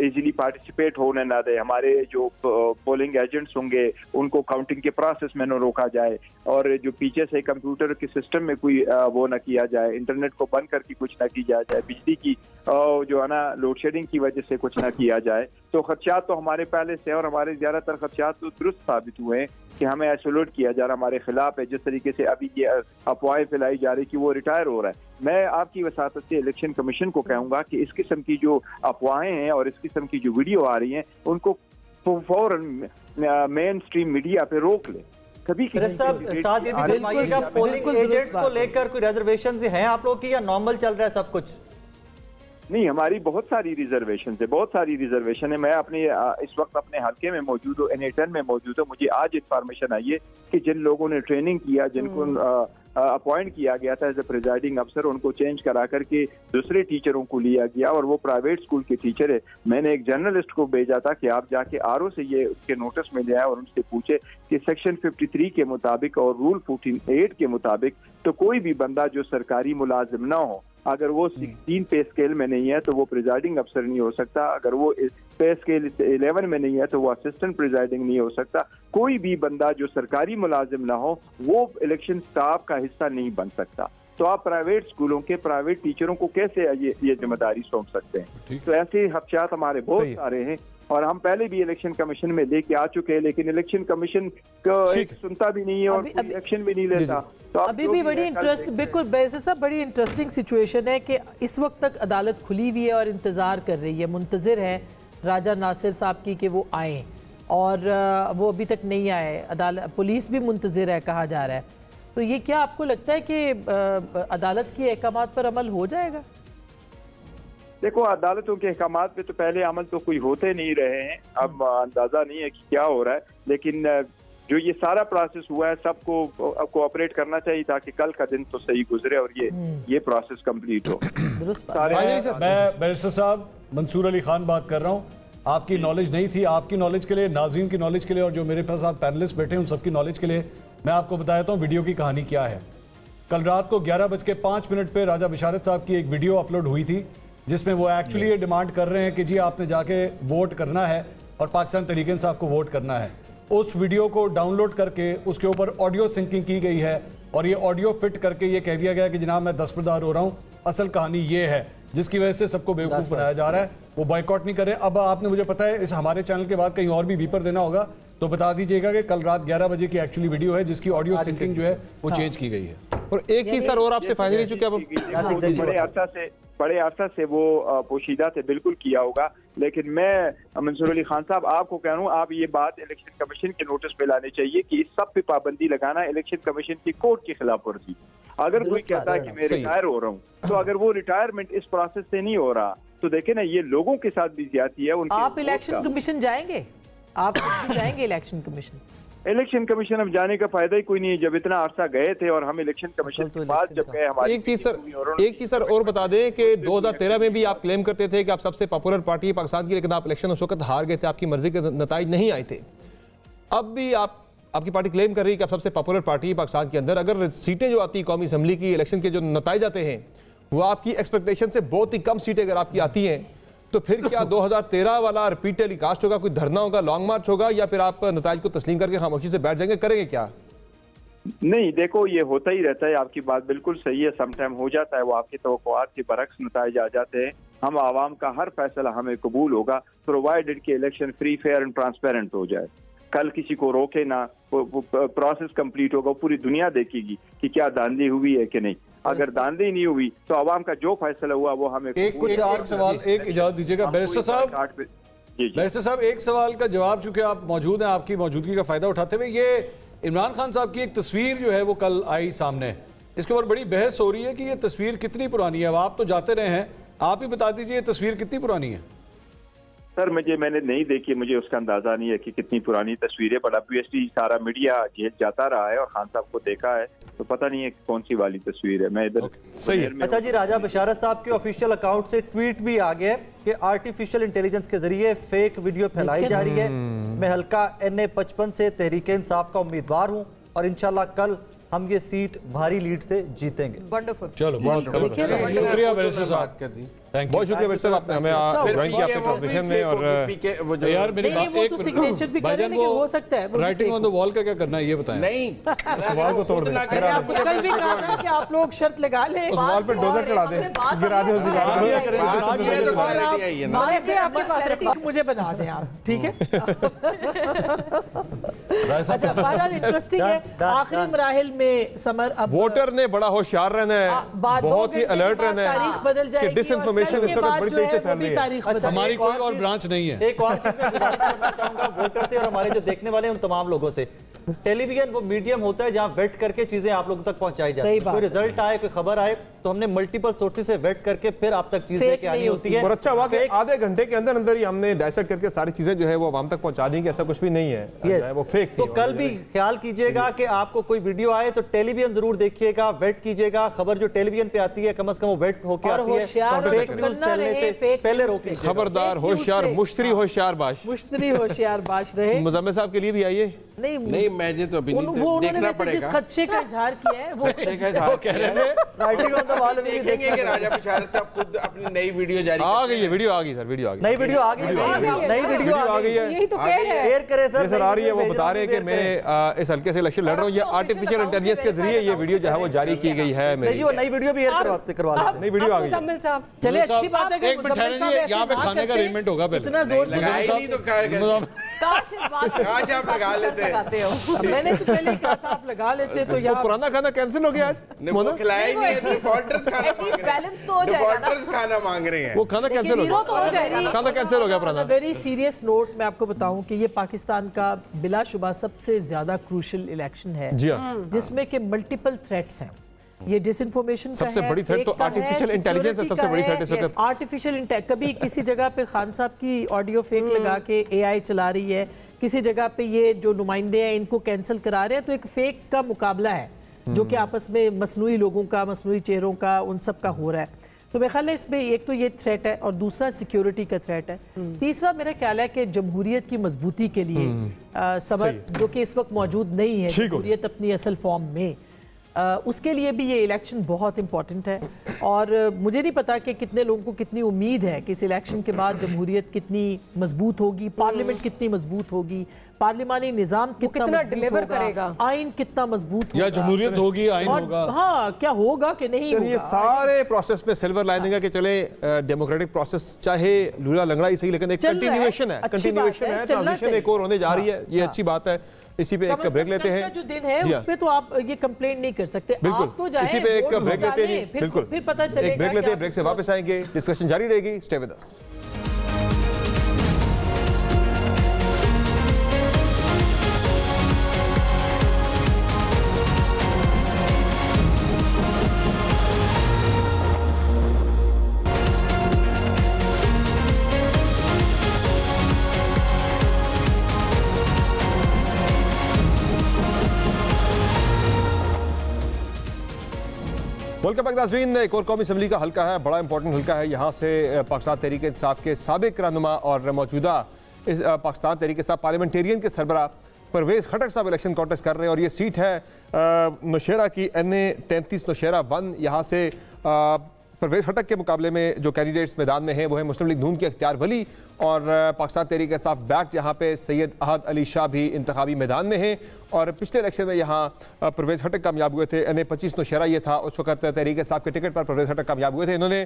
इजीली पार्टिसिपेट होने ना दे, हमारे जो पोलिंग एजेंट्स होंगे उनको काउंटिंग के प्रोसेस में न रोका जाए, और जो पीछे से कंप्यूटर के सिस्टम में कोई वो न किया जाए, इंटरनेट को बंद करके कुछ ना किया जाए, बिजली की जो है ना लोड शेडिंग की वजह से कुछ ना किया जाए। तो खदशात तो हमारे पहले से, और हमारे ज़्यादातर खदशात तो दुरुस्त साबित हुए हैं कि हमें आइसोलेट किया जा रहा हमारे खिलाफ है। जिस तरीके से अभी ये अफवाहें फैलाई जा रही कि वो रिटायर हो रहा है, मैं आपकी वसातत से इलेक्शन कमीशन को कहूँगा कि इस किस्म की जो अफवाहें हैं और इस किस्म की जो वीडियो आ रही हैं उनको फौरन मेन स्ट्रीम मीडिया पे रोक ले। कभी साथ ये भी फरमाइएगा, पोलिंग एजेंट्स को लेकर कोई रिजर्वेशन हैं आप लोग की या नॉर्मल चल रहा है सब कुछ? नहीं, हमारी बहुत सारी रिजर्वेशन है, बहुत सारी रिजर्वेशन है। मैं अपने इस वक्त अपने हल्के में मौजूद हूँ, NA10 में मौजूद हूँ। मुझे आज इंफॉर्मेशन आई है कि जिन लोगों ने ट्रेनिंग किया, जिनको अपॉइंट किया गया था एज ए प्रिजाइडिंग अफसर, उनको चेंज करा करके दूसरे टीचरों को लिया गया और वो प्राइवेट स्कूल के टीचर है। मैंने एक जर्नलिस्ट को भेजा था कि आप जाके RO से ये उसके नोटिस में ले आए और उनसे पूछे कि सेक्शन 53 के मुताबिक और रूल 48 के मुताबिक तो कोई भी बंदा जो सरकारी मुलाजिम ना हो, अगर वो 16 पे स्केल में नहीं है तो वो प्रिजाइडिंग अफसर नहीं हो सकता। अगर वो पे स्केल 11 में नहीं है तो वो असिस्टेंट प्रिजाइडिंग नहीं हो सकता। कोई भी बंदा जो सरकारी मुलाजिम ना हो वो इलेक्शन स्टाफ का हिस्सा नहीं बन सकता। तो आप प्राइवेट स्कूलों के प्राइवेट टीचरों को कैसे ये जिम्मेदारी सौंप सकते हैं? तो ऐसे हफ्शात हमारे बहुत सारे हैं और हम पहले भी इलेक्शन कमीशन में लेके आ चुके हैं, लेकिन इलेक्शन कमीशन सुनता भी नहीं है और एक्शन भी नहीं लेता। तो अभी भी बड़ी बिल्कुल वैसे सब बड़ी इंटरेस्टिंग सिचुएशन है कि इस वक्त तक अदालत खुली हुई है और इंतज़ार कर रही है, मुंतज़िर है राजा नासिर साहब की कि वो आए और वो अभी तक नहीं आए। अदालत पुलिस भी मुंतज़िर है कहा जा रहा है। तो ये क्या आपको लगता है कि अदालत के अहकामात पर अमल हो जाएगा? देखो, अदालतों के अहकामात पे तो पहले अमल तो कोई होते नहीं रहे हैं, अब अंदाजा नहीं है कि क्या हो रहा है, लेकिन जो ये सारा प्रोसेस हुआ है सबको कोऑपरेट करना चाहिए ताकि कल का दिन तो सही गुजरे और ये प्रोसेस कंप्लीट हो। मैं बैरिस्टर साहब मंसूर अली खान बात कर रहा हूँ। आपकी नॉलेज नहीं थी, आपकी नॉलेज के लिए, नाज़रीन की नॉलेज के लिए और जो मेरे पास साथ पैनलिस्ट बैठे हैं उन सबकी नॉलेज के लिए मैं आपको बताता हूँ वीडियो की कहानी क्या है। कल रात को 11:05 पे राजा बशारत साहब की एक वीडियो अपलोड हुई थी जिसमें वो एक्चुअली ये डिमांड कर रहे हैं कि जी आपने जाके वोट करना है और पाकिस्तान तहरीक इंसाफ को वोट करना है। उस वीडियो को डाउनलोड करके उसके ऊपर ऑडियो सिंकिंग की गई है और ये ऑडियो फिट करके ये कह दिया गया कि जनाब मैं दस्तबरदार हो रहा हूँ। असल कहानी ये है जिसकी वजह से सबको बेवकूफ़ बनाया जा रहा है। वो बॉयकॉट नहीं करे। अब आपने मुझे पता है इस हमारे चैनल के बाद कहीं और भी बीपर देना होगा तो बता दीजिएगा कि कल रात 11 बजे की एक्चुअली वीडियो है जिसकी ऑडियो सिंकिंग जो है वो चेंज की गई है। और एक चीज सर और आपसे फाइनली, चूंकि बड़े अरसा से वो पोशीदा से बिल्कुल किया होगा, लेकिन मैं मंसूर अली खान साहब आपको कह रहा हूँ, आप ये बात इलेक्शन कमीशन के नोटिस पे लानी चाहिए कि इस सब पे पाबंदी लगाना इलेक्शन कमीशन की कोर्ट की खिलाफ वर्जी। अगर कोई कहता है कि मैं रिटायर हो रहा हूँ तो अगर वो रिटायरमेंट इस प्रोसेस से नहीं हो रहा तो देखे ना ये लोगों के साथ भी ज्यादती है। आप इलेक्शन कमीशन जाएंगे? आप जाएंगे इलेक्शन कमीशन? इलेक्शन कमीशन हम जाने का फायदा ही कोई नहीं है। जब इतना अरसा गए थे और हम इलेक्शन कमीशन के बाद जब गए हमारी एक चीज सर और बता दें कि 2013 में भी आप क्लेम करते थे कि आप सबसे पॉपुलर पार्टी है पाकिस्तान की, लेकिन आप इलेक्शन उस वक्त हार गए थे, आपकी मर्जी के नताइज नहीं आए थे। अब भी आपकी पार्टी क्लेम कर रही है कि आप सबसे पॉपुलर पार्टी है पाकिस्तान के अंदर। अगर सीटें जो आती है कौमी असम्बली की इलेक्शन के जो नताइज आते हैं वो आपकी एक्सपेक्टेशन से बहुत ही कम सीटें अगर आपकी आती हैं तो फिर क्या 2013 वाला रिपीट टेलीकास्ट होगा, कोई धरना होगा, लॉन्ग मार्च होगा, या फिर आप नताइज को तस्लीम करके खामोशी से बैठ जाएंगे? करेंगे क्या? नहीं, देखो ये होता ही रहता है, आपकी बात बिल्कुल सही है। समटाइम हो जाता है वो आपकी तवक्कुआत के बरक्स नताइज आ जाते हैं। हम आवाम का हर फैसला हमें कबूल होगा प्रोवाइडेड कि election free fair and transparent हो जाए। कल किसी को रोके ना, प्रोसेस कंप्लीट होगा, पूरी दुनिया देखेगी कि क्या धांधली हुई है कि नहीं। अगर धांधली नहीं हुई तो आवाम का जो फैसला हुआ वो हमें कुछ और सवाल एक इजाजत दीजिएगा बैरिस्टर साहब, एक सवाल का जवाब, चूंकि आप मौजूद हैं, आपकी मौजूदगी का फायदा उठाते हुए, ये इमरान खान साहब की एक तस्वीर जो है वो कल आई सामने, इसके ऊपर बड़ी बहस हो रही है कि ये तस्वीर कितनी पुरानी है। अब आप तो जाते रहे हैं, आप ही बता दीजिए ये तस्वीर कितनी पुरानी है। सर मैंने नहीं देखी, मुझे उसका अंदाजा नहीं है कि कितनी पुरानी तस्वीर है, बट ऑब्वियसली सारा मीडिया जेल जाता रहा है और खान साहब को देखा है तो पता नहीं है कौन सी वाली तस्वीर है। मैं इधर सही है। अच्छा जी, राजा बशारत साहब के ऑफिशियल अकाउंट से ट्वीट भी आ गया कि आर्टिफिशियल इंटेलिजेंस के जरिए फेक वीडियो फैलाई जा रही है। मैं हल्का NA55 से तहरीक इंसाफ का उम्मीदवार हूँ और इंशाल्लाह कल हम ये सीट भारी लीड से जीतेंगे। वंडरफुल। चलो शुक्रिया बैरिस्टर साहब, बहुत शुक्रिया बैरिस्टर साहब, आपने हमें ज्वाइन किया अपने ट्रांसलेशन में। और यार मेरी बात एक सिग्नेचर भी करने के हो सकता है, राइटिंग ऑन द वॉल का क्या करना है ये बताएं। नहीं, वॉल को तोड़ दें। कल भी कहा था कि आप लोग शर्त लगा लें, उस वॉल पे डोजर चढ़ा दें, गिरा दें, उस दीवार पे आपके पास रखो, मुझे बना दें आप, ठीक है। अच्छा, बहरहाल इंटरेस्टिंग है। आखिरी मराहिल में समर, अब वोटर ने बड़ा होशियार रहना है, बहुत ही अलर्ट रहना है, तारीख बदल जाएगी, डिसइंफॉर्मेशन इस वक्त बड़ी तेजी से फैल रही है। हमारी कोई और ब्रांच नहीं है। एक और चीज मैं गुजारिश करना चाहूंगा वोटर से और हमारे जो देखने वाले उन तमाम लोगों से, टेलीविजन वो मीडियम होता है जहां वेट करके चीजें आप लोगों तक पहुंचाई जाती है। कोई रिजल्ट आए, कोई खबर आए तो हमने मल्टीपल सोर्सेज से वेट करके फिर आप तक चीजें लेके आनी होती है। और अच्छा हुआ कि आधे घंटे के अंदर अंदर ही हमने डाइसेक्ट करके सारी चीजें जो है वो आवाम तक पहुंचा दी कि ऐसा कुछ भी नहीं है, वो फेक। तो कल भी ख्याल कीजिएगा कि आपको कोई वीडियो आए तो टेलीविजन जरूर देखिएगा, वेट कीजिएगा। खबर जो टेलीविजन पे आती है कम से कम वो वेट होकर आती है, फेक न्यूज पहले रोकी। खबरदार, होशियार, मुश्तरी होशियार बाश, मुश्तरी होशियार बाश रहे। मुजम्मिल साहब के लिए भी आइए। नहीं मैं तो अभी देखना पड़ेगा। जिस खदशे का इजहार किया है वो कह रहे थे राइटिंग ऑन द वॉल भी देखेंगे कि राजा बशारत साहब खुद अपनी नई वीडियो जारी आ गई है। वीडियो आ गई सर, वीडियो आ गई, नई वीडियो आ गई, नई वीडियो आ गई है। यही तो कह रहे हैं, शेयर करें सर। सर आ रही है, वो बता रहे हैं कि मैं इस हल्के से इलेक्शन लड़ रहा हूँ। ये आर्टिफिशियल इंटेलिजेंस के जरिए ये वीडियो जो है वो जारी की गई है। नहीं, वो नई वीडियो भी एयर करवा लेते। नई वीडियो आ गई। मुजम्मिल साहब चले, अच्छी बात है कि एक मिनट ठहरिए, यहाँ पे खाने का अरेंजमेंट होगा पहले। इतना जोर से नहीं तो काश आप लगा लेते। मैंने तो पहले कहा था आप लगा लेते तो यार पुराना खाना कैंसिल हो गया आज। वो खिलाया ही नहीं, डिफॉल्टर्स खाना मांग रहे हैं। बैलेंस तो हो जाएगा ना, डिफॉल्टर्स खाना मांग रहे हैं। वो खाना कैंसिल हो तो हो जाएगा। खाना कैंसिल हो गया पुराना। वेरी सीरियस नोट मैं आपको बताऊं कि ये पाकिस्तान का बिलाशुबा सबसे ज्यादा क्रूशियल इलेक्शन है जिसमें के मल्टीपल थ्रेट्स हैं। ये डिसइंफॉर्मेशन का सबसे बड़ी थ्रेट तो आर्टिफिशियल इंटेलिजेंस है। सबसे बड़ी थ्रेट इस वक्त आर्टिफिशियल कभी किसी जगह पे खान साहब की ऑडियो फेक लगा के एआई चला रही है, किसी जगह पे ये जो नुमाइंदे हैं इनको कैंसिल करा रहे हैं। तो एक फेक का मुकाबला है जो कि आपस में मसनूई लोगों का, मसनूई चेहरों का, उन सब का हो रहा है। तो मेरा ख्याल है इसमें एक तो ये थ्रेट है और दूसरा सिक्योरिटी का थ्रेट है। तीसरा मेरा ख्याल है कि जमहूरियत की मजबूती के लिए समझ जो कि इस वक्त मौजूद नहीं है जमहूरियत अपनी असल फॉर्म में, उसके लिए भी ये इलेक्शन बहुत इंपॉर्टेंट है। और मुझे नहीं पता कि कितने लोगों को कितनी उम्मीद है कि इस इलेक्शन के बाद जमहूरियत कितनी मजबूत होगी, पार्लियामेंट कितनी मजबूत होगी, पार्लिमानी निज़ाम कितना डिलीवर करेगा, आइन कितना मजबूत होगा, या जमहूरियत होगी, आइन होगा, हाँ क्या होगा कि नहीं होगा। ये सारे प्रोसेस में सिल्वर लाइनिंग है कि चले डेमोक्रेटिक प्रोसेस चाहे लूला लंगड़ा ही सही, लेकिन एक कंटिन्यूएशन है, ट्रांजिशन एक और होने जा रही है। ये अच्छी बात है। इसी पे एक ब्रेक लेते हैं। जो दिन है उस पे तो आप ये कंप्लेंट नहीं कर सकते। बिल्कुल, आप तो जाएं, इसी पे एक ब्रेक लेते हैं। बिल्कुल, फिर पता चलेगा। एक ब्रेक लेते हैं, ब्रेक से वापस आएंगे, डिस्कशन जारी रहेगी। Stay with us. Welcome back नाज़रीन। एक और कौमी असम्बली का हल्का है, बड़ा इंपॉर्टेंट हल्का है। यहाँ से पाकिस्तान तहरीक इंसाफ के साबिक रहनुमा और मौजूदा इस पाकिस्तान तहरीक इंसाफ पार्लियामेंटेरियन के सरबराह परवेज़ खटक साहब इलेक्शन कॉन्टेस्ट कर रहे हैं और ये सीट है नौशेरा की NA 33 नौशेरा 1। यहाँ से परवेज़ खटक के मुकाबले में जो कैंडिडेट्स मैदान में हैं वो है मुस्लिम लीग नून के इख्तियार वली और पाकिस्तान तहरीक इंसाफ बैक यहाँ पे सैयद अहद अली शाह भी इंतखाबी मैदान में हैं। और पिछले इलेक्शन में यहाँ परवेज़ खटक कामयाब हुए थे। NA 25 नौशेरा ये था, उस वक्त तहरीक इंसाफ के टिकट पर परवेज़ खटक कामयाब हुए थे। इन्होंने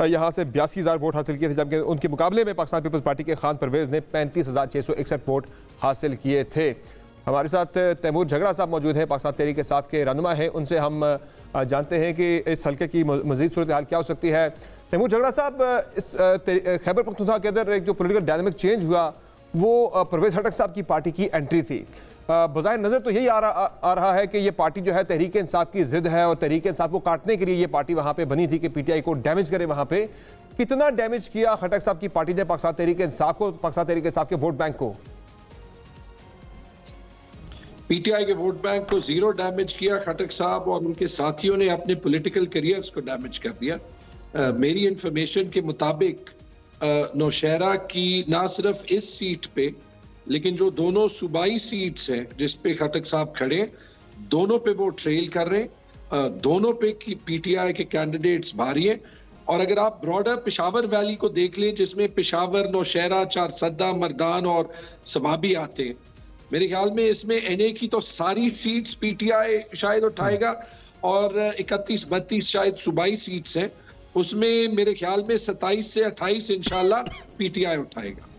यहाँ से 82,000 वोट हासिल किए थे, जबकि उनके मुकाबले में पाकिस्तान पीपल्स पार्टी के खान परवेज़ ने 35,661 वोट हासिल किए थे। हमारे साथ तैमूर झगड़ा साहब मौजूद हैं, पाकिस्तान तहरीक इंसाफ के रहनुमा हैं। उनसे हम जानते हैं कि इस हल्के की मज़ीद सूरत हाल क्या हो सकती है। तैमूर झगड़ा साहब, इस खैबर पख्तूनख्वा के अंदर एक जो पॉलिटिकल डायनामिक चेंज हुआ वो परवेज़ खटक साहब की पार्टी की एंट्री थी। बज़ाहिर नज़र तो यही आ रहा है कि ये पार्टी जो है तहरीक इंसाफ की ज़िद है और तहरीक इंसाफ को काटने के लिए ये पार्टी वहाँ पे बनी थी कि PTI को डैमेज करे। वहाँ पे कितना डैमेज किया खटक साहब की पार्टी ने पाकिस्तान तहरीक इंसाफ को, पाकिस्तान तहरीक इंसाफ के वोट बैंक को? PTI के वोट बैंक को जीरो डैमेज किया। खटक साहब और उनके साथियों ने अपने पॉलिटिकल करियर्स को डैमेज कर दिया। मेरी इंफॉर्मेशन के मुताबिक नौशेरा की ना सिर्फ इस सीट पे लेकिन जो दोनों सूबाई सीट्स हैं जिस पे खटक साहब खड़े, दोनों पे वो ट्रेल कर रहे हैं, दोनों पे की PTI के कैंडिडेट्स भारी हैं। और अगर आप ब्रॉडर पेशावर वैली को देख लें जिसमें पेशावर, नौशेरा, चारसद्दा, मर्दान और सवाबी आते हैं, मेरे ख्याल में इसमें NA की तो सारी सीट्स PTI शायद उठाएगा और 31-32 शायद सूबाई सीट्स हैं, उसमें मेरे ख्याल में 27 से 28 इंशाल्लाह PTI उठाएगा।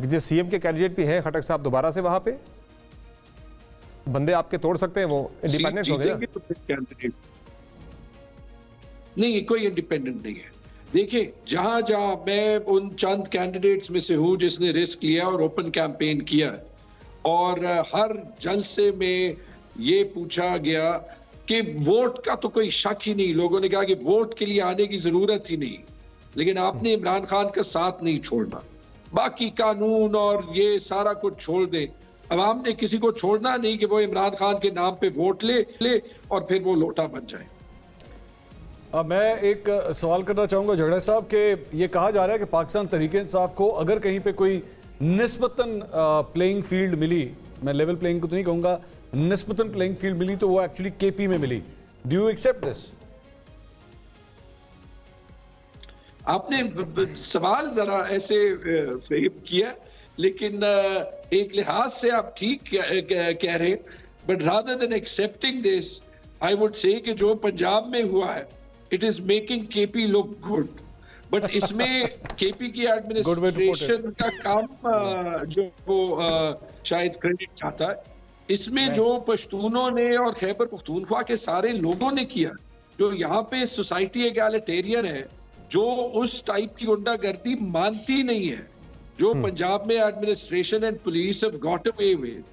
जो CM के कैंडिडेट भी हैं खटक साहब, दोबारा से वहां पे बंदे आपके तोड़ सकते हैं, वो इंडिपेंडेंट हो गए कैंडिडेट नहीं, कोई इंडिपेंडेंट नहीं है। देखिए, जहां जहां मैं उन चंद कैंडिडेट्स में से हूं जिसने रिस्क लिया और ओपन कैंपेन किया, और हर जलसे में ये पूछा गया कि वोट का तो कोई शक ही नहीं, लोगों ने कहा कि वोट के लिए आने की जरूरत ही नहीं, लेकिन आपने इमरान खान का साथ नहीं छोड़ना, बाकी कानून और ये सारा कुछ छोड़ दें। अवाम ने किसी को छोड़ना नहीं कि वो इमरान खान के नाम पे वोट ले और फिर वो लोटा बन जाए। अब मैं एक सवाल करना चाहूंगा झगड़ा साहब के, ये कहा जा रहा है कि पाकिस्तान तहरीक-ए-इंसाफ को अगर कहीं पे कोई निस्बतन प्लेइंग फील्ड मिली, मैं लेवल प्लेइंग को तो नहीं कहूंगा, निस्बतन प्लेइंग फील्ड मिली तो वो एक्चुअली केपी में मिली। Do you accept this? आपने सवाल जरा ऐसे फ्रेम किया, लेकिन एक लिहाज से आप ठीक कह रहे हैं, but rather than accepting this I would say कि जो पंजाब में हुआ है it is making KP look good, but इसमें केपी की एडमिनिस्ट्रेशन का काम जो वो शायद क्रेडिट चाहता है, इसमें जो पश्तूनों ने और खैबर पख्तूनख्वा के सारे लोगों ने किया, जो यहाँ पे सोसाइटी एगैलिटेरियन है, जो उस टाइप की गुंडागर्दी मानती नहीं है जो पंजाब में administration and police have got away with,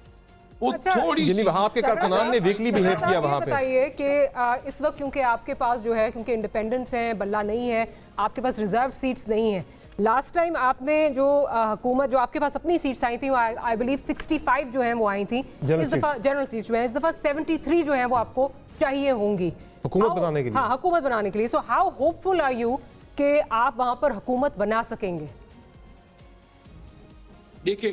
वो थोड़ी सी वहां आपके कारकुनान ने वीकली बिहेव किया वहां पे। बताइए कि इस वक्त क्योंकि आपके पास जो है, क्योंकि इंडिपेंडेंस है, बल्ला नहीं है, आपके पास रिजर्व सीट्स नहीं है, लास्ट टाइम आपने जो हुकूमत जो आपके पास अपनी सीट्स आई थी आई बिलीव 65 जो है वो आई थी, इस दफा जनरल सीट्स जो है इस दफा 73 जो है वो आपको चाहिए होंगी हुकूमत बनाने के लिए। हाँ, हुकूमत बनाने के लिए। So how hopeful are you कि आप वहां पर हुकूमत बना सकेंगे? देखिए,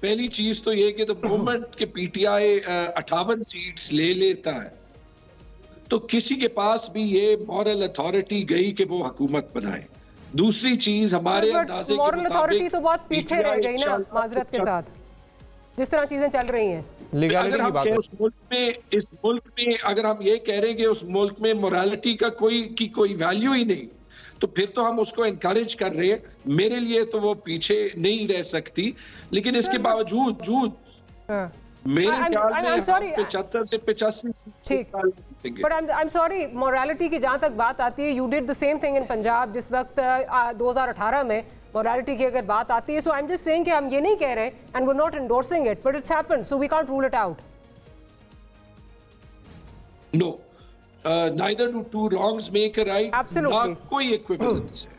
पहली चीज तो ये कि द मोमेंट के पीटीआई 58 सीट्स ले लेता है तो किसी के पास भी ये मॉरल अथॉरिटी गई कि वो हुकूमत बनाए। दूसरी चीज हमारे अंदाजे के मुताबिक मॉरल अथॉरिटी तो बहुत पीछे रह गई ना, माजरत के साथ जिस तरह चीजें चल रही हैं। अगर हम इस मुल्क में अगर हम ये कह रहे हैं कि उस मुल्क में मोरालिटी का कोई वैल्यू ही नहीं, तो फिर तो हम उसको इनकरेज कर रहे हैं। मेरे लिए तो वो पीछे नहीं रह सकती, लेकिन इसके बावजूद मेरे ख्याल में 75 से 85। But I am sorry, morality की जहां तक बात आती है, you did the same thing in Punjab जिस वक्त 2018 में मोरालिटी की अगर बात आती है। So I am just saying कि हम ये नहीं कह रहे and we are not endorsing it, but it's happened, so we can't rule it out. No, neither do two wrongs make a right। Absolutely। कोई इक्विवेलेंस है।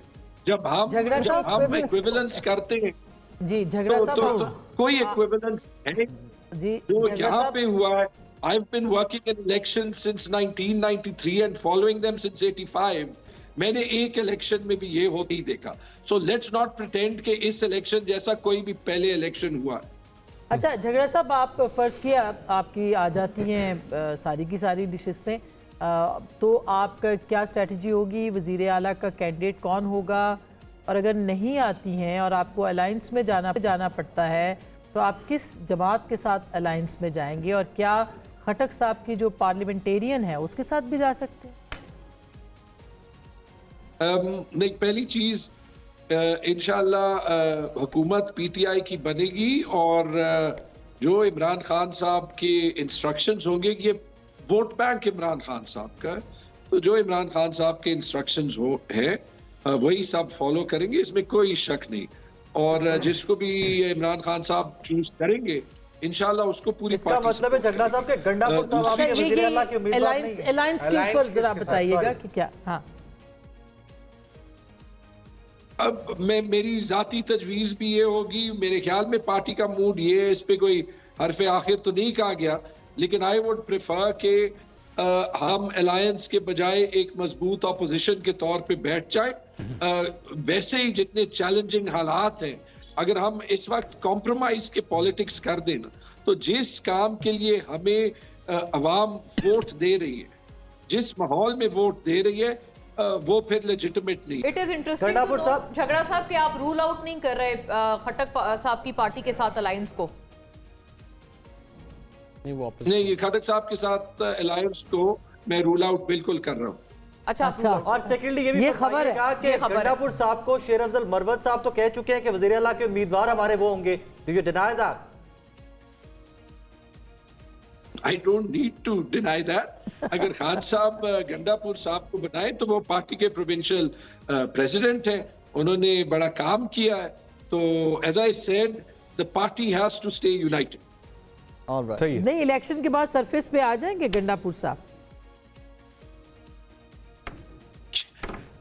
जब हम इक्विवेलेंस करते हैं जी झगड़ा तो कोई इक्विवेलेंस है जी जो यहाँ पे हुआ है। I've been working in elections since 1993 and following them since 85। मैंने एक इलेक्शन में भी ये होते ही देखा। So let's not pretend कि इस इलेक्शन जैसा कोई भी पहले इलेक्शन हुआ। अच्छा झगड़ा साहब, आप फर्ज किया आपकी आ जाती हैं सारी की सारी डिशें, तो आपका क्या स्ट्रेटजी होगी? वज़ीर आला का कैंडिडेट कौन होगा? और अगर नहीं आती हैं और आपको अलायंस में जाना पड़ता है तो आप किस जमात के साथ अलायंस में जाएंगे? और क्या खटक साहब की जो पार्लियामेंटेरियन है उसके साथ भी जा सकते हैं? नहीं, पहली चीज इंशाअल्लाह हुकूमत पीटीआई की बनेगी और जो इमरान खान साहब के इंस्ट्रक्शंस होंगे, ये वोट बैंक इमरान खान साहब का, तो जो इमरान खान साहब के इंस्ट्रक्शंस हैं वही सब फॉलो करेंगे, इसमें कोई शक नहीं। और जिसको भी इमरान खान साहब चूज करेंगे इंशाल्लाह उसको पूरी इसका मतलब है झगड़ा साहब के गंडापुर साहब आपके वज़ीर आला के उम्मीदवार नहीं है। अलायंस के ऊपर जरा बताइएगा कि क्या। हाँ, अब मेरी जाती तजवीज़ भी ये होगी, मेरे ख्याल में पार्टी का मूड ये है, इस पे कोई हरफ आखिर तो नहीं कहा गया, लेकिन आई वुड प्रेफर कि हम अलायंस के बजाय एक मजबूत ऑपोजिशन के तौर पे बैठ जाए। वैसे ही जितने चैलेंजिंग हालात हैं, अगर हम इस वक्त कॉम्प्रोमाइज के पॉलिटिक्स कर देना, तो जिस काम के लिए हमें अवाम वोट दे रही है, जिस माहौल में वोट दे रही है, वो फिर लेजिटिमेट नहीं। इट इज इंटरेस्टिंग झगड़ा साहब कि आप रूल आउट नहीं कर रहे खट्टक साहब की पार्टी के साथ अलायंस को? नहीं, ये खट्टक साहब के साथ अलायंस को मैं रूल आउट बिल्कुल कर रहा हूँ। अच्छा। और सेकेंडली ये भी खबर है कि गंडापुर साहब को शेर अफजल मरवत साहब तो कह चुके हैं कि वज़ीर आला के उम्मीदवार हमारे वो होंगे। Do you deny that? I don't need to deny that। अगर खान साहब गंडापुर साहब को बनाए तो वो पार्टी के प्रोविंशियल प्रेसिडेंट हैं, उन्होंने बड़ा काम किया है। तो as I said, the party has to stay united। सही है। नहीं, इलेक्शन के बाद सरफेस पे आ जाएंगे गंडापुर साहब?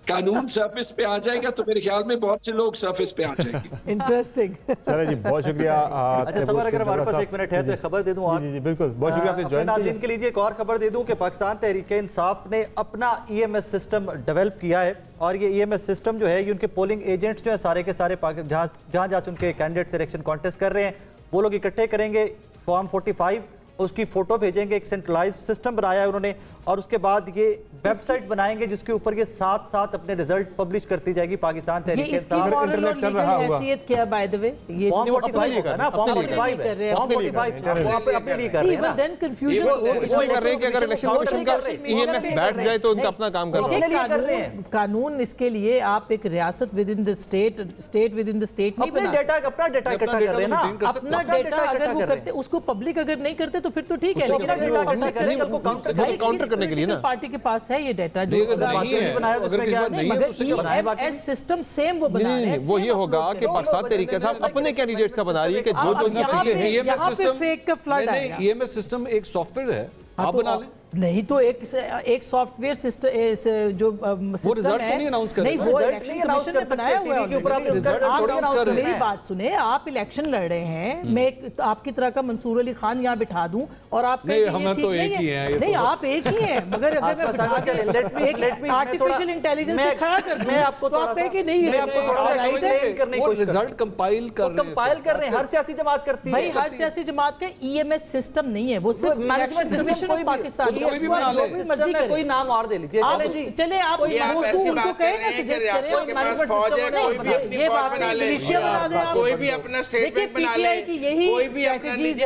कानून सरफेस पे आ जाएगा तो मेरे ख्याल में बहुत से लोग सरफेस पे आ जाएंगे। इंटरेस्टिंग। चलो जी, बहुत शुक्रिया। अच्छा सबर, अगर हमारे पास 1 मिनट है तो एक खबर दे दूं और जी बिल्कुल, बहुत शुक्रिया आपने ज्वाइन किया। के लिए एक और खबर दे दूं कि पाकिस्तान तहरीक-ए-इंसाफ ने अपना EMS सिस्टम डेवलप किया है और ये EMS सिस्टम जो है ये उनके पोलिंग एजेंट्स जो है सारे के सारे जहाँ उनके कैंडिडेट सिलेक्शन कॉन्टेस्ट कर रहे हैं वो लोग इकट्ठे करेंगे फॉर्म 45, उसकी फोटो भेजेंगे, एक सेंट्रलाइज्ड सिस्टम बनाया है उन्होंने और उसके बाद ये वेबसाइट बनाएंगे जिसके ऊपर ये साथ साथ अपने रिजल्ट पब्लिश करती जाएगी पाकिस्तान तहरीक-ए-इंसाफ। इंटरनेट चल रहा होगा। हैसियत क्या बाय द वे? ये फॉर्म 45 है ना, फॉर्म 45 है, फॉर्म 45 वो अपने लिए कर रहे हैं ना। देन कंफ्यूजन इसलिए कर रहे हैं कि अगर इलेक्शन कमीशन का EMS बैठ जाए तो उनका अपना काम कर रहे हैं। कानून इसके लिए आप एक रियासत with in the state, state with in the state नहीं बना सकते। अपना डेटा इकट्ठा कर रहे हैं ना, अपना डेटा अगर वो करते उसको पब्लिक अगर नहीं करते तो फिर तो ठीक है, लेकिन काउंटर करने के लिए ना पार्टी के पास है ये डेटा जो सिस्टम सेम वो बना रहे हैं। वो ये होगा कि पाकिस्तान तहरीक-ए-इंसाफ अपने कैंडिडेट्स का बना रही है कि जो उनकी सीटें हैं। यहाँ पे फेक का फ्लड आएगा। EMS सिस्टम एक सॉफ्टवेयर है, आप बना लें। नहीं तो एक सॉफ्टवेयर सिस्टम जो वो रिजल्ट तो नहीं अनाउंस कर रहे, नहीं वो इलेक्शन कमीशन ने बनाया हुआ है। मेरी बात सुने, आप इलेक्शन लड़ रहे हैं, मैं आपकी तरह का मंसूर अली खान यहाँ बिठा दूं और आप हम तो एक ही हैं। नहीं आप एक ही हैं, मगर अगर मैं आर्टिफिशियल इंटेलिजेंस से खड़ा कर दूं तो आप कहें कि नहीं रिजल्ट कंपाइल कर रहे हैं। हर सियासी जमात करती है भाई, हर सियासी जमात का EMS सिस्टम नहीं है, वो सिर्फ इलेक्शन कमीशन ऑफ पाकिस्तान कोई भी बना ले, कोई नाम और दे लीजिए। चले आप उनको कहें ना सजेस्ट करें, ये बात बना दे, कोई भी अपना स्टेटमेंट बना ले, कोई भी अपना निजी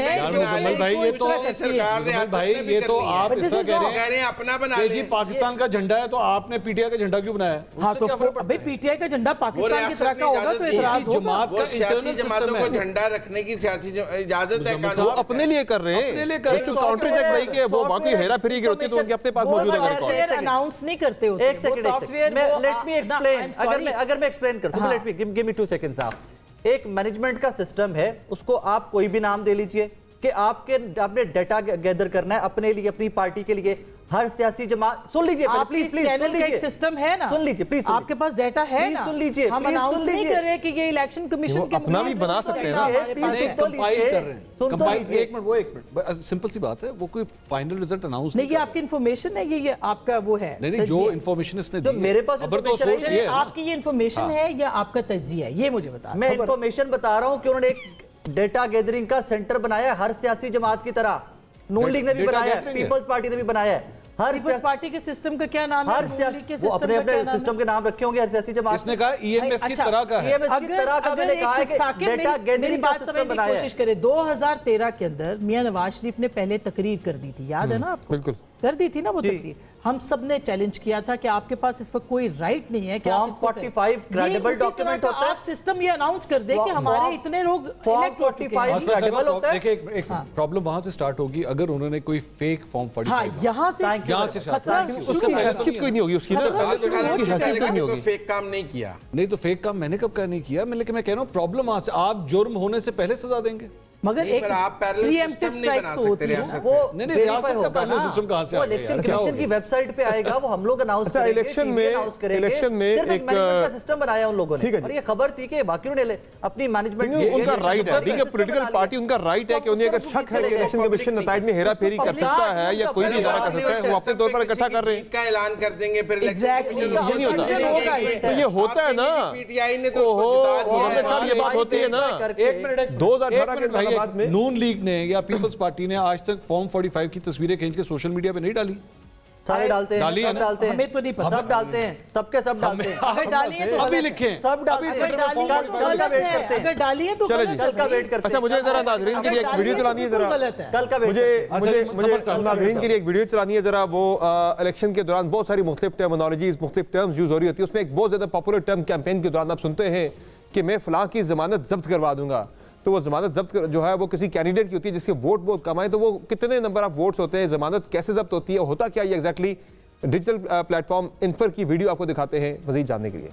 भाई ये तो सरकार भाई ये तो आप ऐसा कह रहे हैं अपना बना ले। जी पाकिस्तान का झंडा है तो आपने PTI का झंडा क्यों बनाया? हाँ तो भाई PTI का झंडा पाकिस्तान की तरह का होगा तो इतराज होगा। जमात का सियासी जमातों को झंडा रखने की सियासी इजाजत है, वो अपने लिए कर रहे हैं, काउंटर चेक भाई के वो वाकई हेरा फेरी की होती है तो उनके अपने पास मौजूद है रिकॉर्ड। अनाउंस नहीं करते होते। एक सेकंड, लेट मी एक्सप्लेन। अगर मैं एक्सप्लेन कर दूं, let me give me 2 seconds. आप एक मैनेजमेंट का सिस्टम है, उसको आप कोई भी नाम दे लीजिए कि आपने डेटा गैदर करना है अपने लिए, अपनी पार्टी के लिए। हर सियासी जमात सुन लीजिए प्लीज सुन लीजिए, सिस्टम है ना, सुन लीजिए प्लीज, आपके पास डेटा है ना, सुन लीजिए, हम अनाउंस नहीं कर रहे कि ये इलेक्शन कमीशन के अपना भी बना सकते हैं ना, कंपाइल कर रहे हैं। एक मिनट, सिंपल सी बात है, वो कोई फाइनल रिजल्ट अनाउंस नहीं, ये आपकी इन्फॉर्मेशन है, ये आपका वो है। नहीं जो इन्फॉर्मेशन इसने दी मेरे पास आपकी ये इन्फॉर्मेशन है या आपका तज्जिया है, ये मुझे बता। मैं इन्फॉर्मेशन बता रहा हूँ कि उन्होंने एक डेटा गैदरिंग का सेंटर बनाया है, हर सियासी जमात की तरह। नून लीग ने भी बनाया है, पीपल्स पार्टी ने भी बनाया है। हर पीपल्स पार्टी के सिस्टम का क्या नाम है? वो अपने अपने सिस्टम के नाम रखे होंगे हर सियासी जमात। इसने कहा EMS की तरह का है। EMS की तरह का मैंने कहा है कि डेटा गैदरिंग का सिस्टम बनाया है। कोशिश करें 2013 के अंदर मियां नवाज शरीफ ने पहले तकरीर कर दी थी, याद है ना आपको? बिल्कुल कर दी थी ना वो तकरीर। हम सब ने चैलेंज किया था कि आपके पास इस वक्त कोई राइट नहीं है कि फॉर्म 45 क्रेडिबल डॉक्यूमेंट होता है। आप सिस्टम ये अनाउंस कर दे कि हमारे इतने लोग फॉर्म 45 क्रेडिबल होता है। देखिए एक प्रॉब्लम वहां से स्टार्ट होगी, अगर उन्होंने कोई फेक फॉर्म 45 यहां से उसकी हैसियत कोई नहीं होगी, उसकी हैसियत कोई नहीं होगी। फेक काम नहीं किया। नहीं तो फेक काम मैंने कब नहीं किया, लेकिन मैं कह रहा हूं प्रॉब्लम वहां से, आप जुर्म होने से पहले सजा देंगे। मगर एक आप पैरेलल सिस्टम नहीं बना सकते रियासत वो नहीं रियासत का पैरेलल सिस्टम कहां से आ गया? इलेक्शन कमीशन की वेबसाइट पे आएगा, वो हम लोग अनाउंस करेंगे। इलेक्शन में एक सिस्टम बनाया उन लोगों ने, और ये खबर थी कि बाकी उन्होंने अपनी मैनेजमेंट, उनका राइट है, बीइंग अ पॉलिटिकल पार्टी उनका राइट है कि उन्हें अगर शक है कि इलेक्शन कमीशन नताइज में हेरा फेरी कर सकता है या कोई भी इदारा कर सकता है, वो अपने तौर पर इकट्ठा कर रहे हैं, का ऐलान कर देंगे, फिर इलेक्शन ये नहीं होता। ये होता है ना, PTI ने तो उसको ये बात होती है ना। 2018 के इंतखाबात में नून लीग ने या पीपल्स पार्टी ने आज तक फॉर्म 45 की तस्वीरें खींच के सोशल मीडिया पे नहीं डाली। सारे डालते हैं, सब डालते हैं, हमें तो नहीं पता, सब डालते हैं, सबके सब डालते हैं। अगर डालिए तो अभी लिखें, सब डालते हैं, कल का वेट करते हैं, अगर डालिए तो चलो जी, कल का वेट करते हैं। अच्छा मुझे जरा नाज़रीन के लिए एक वीडियो चलानी है, जरा कल का वेट मुझे नाज़रीन के लिए एक वीडियो चलानी है जरा। वो इलेक्शन के दौरान बहुत सारी मुख्तलिफ टर्मिनोलॉजीज, मुख्तलिफ टर्म्स यूज हो रही होती है, उसमें एक बहुत ज्यादा पॉपुलर टर्म कैंपेन के दौरान आप सुनते हैं कि मैं फलां की जमानत जब्त करवा दूंगा। तो वो जमानत जब्त जो है वो किसी कैंडिडेट की होती है जिसके वोट बहुत कम आए, तो वो कितने नंबर ऑफ वोट्स होते हैं, जमानत कैसे जब्त होती है, होता क्या, ये एग्जैक्टली डिजिटल प्लेटफॉर्म इन्फर की वीडियो आपको दिखाते हैं मजीद जानने के लिए।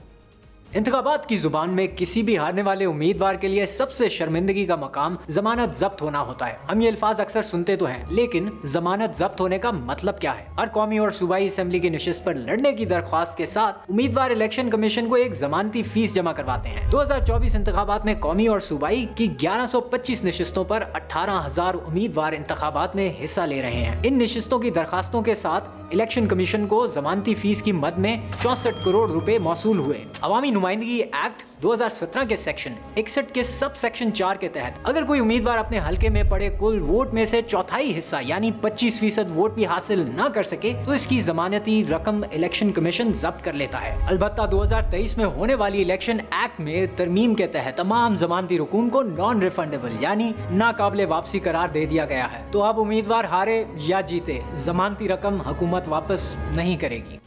इंतखाबात की जुबान में किसी भी हारने वाले उम्मीदवार के लिए सबसे शर्मिंदगी का मकाम जमानत जब्त होना होता है। हम ये अल्फाज अक्सर सुनते तो हैं, लेकिन जमानत जब्त होने का मतलब क्या है? हर कौमी और सूबाई असेंबली की नशिस्त पर लड़ने की दरख्वास्त के साथ उम्मीदवार इलेक्शन कमीशन को एक जमानती फीस जमा करवाते हैं। 2024 इंतखाबात में कौमी और सूबाई की 1125 नशिस्तों पर 18,000 उम्मीदवार इंतखाबात में हिस्सा ले रहे हैं। इन नशिस्तों की दरखास्तों के साथ इलेक्शन कमीशन को जमानती फीस की मद में 64 करोड़ रुपए मौसूल हुए। अवामी नुमाइंदगी एक्ट 2017 के सेक्शन 61 के सब सेक्शन 4 के तहत अगर कोई उम्मीदवार अपने हलके में पड़े कुल वोट में से चौथाई हिस्सा यानी 25% वोट भी हासिल न कर सके तो इसकी जमानती रकम इलेक्शन कमीशन जब्त कर लेता है। अलबत्ता 2023 में होने वाली इलेक्शन एक्ट में तरमीम के तहत तमाम जमानती रकूम को नॉन रिफंडेबल यानी नाकाबिले वापसी करार दे दिया गया है। तो अब उम्मीदवार हारे या जीते, जमानती रकम हुकूमत वापस नहीं करेगी।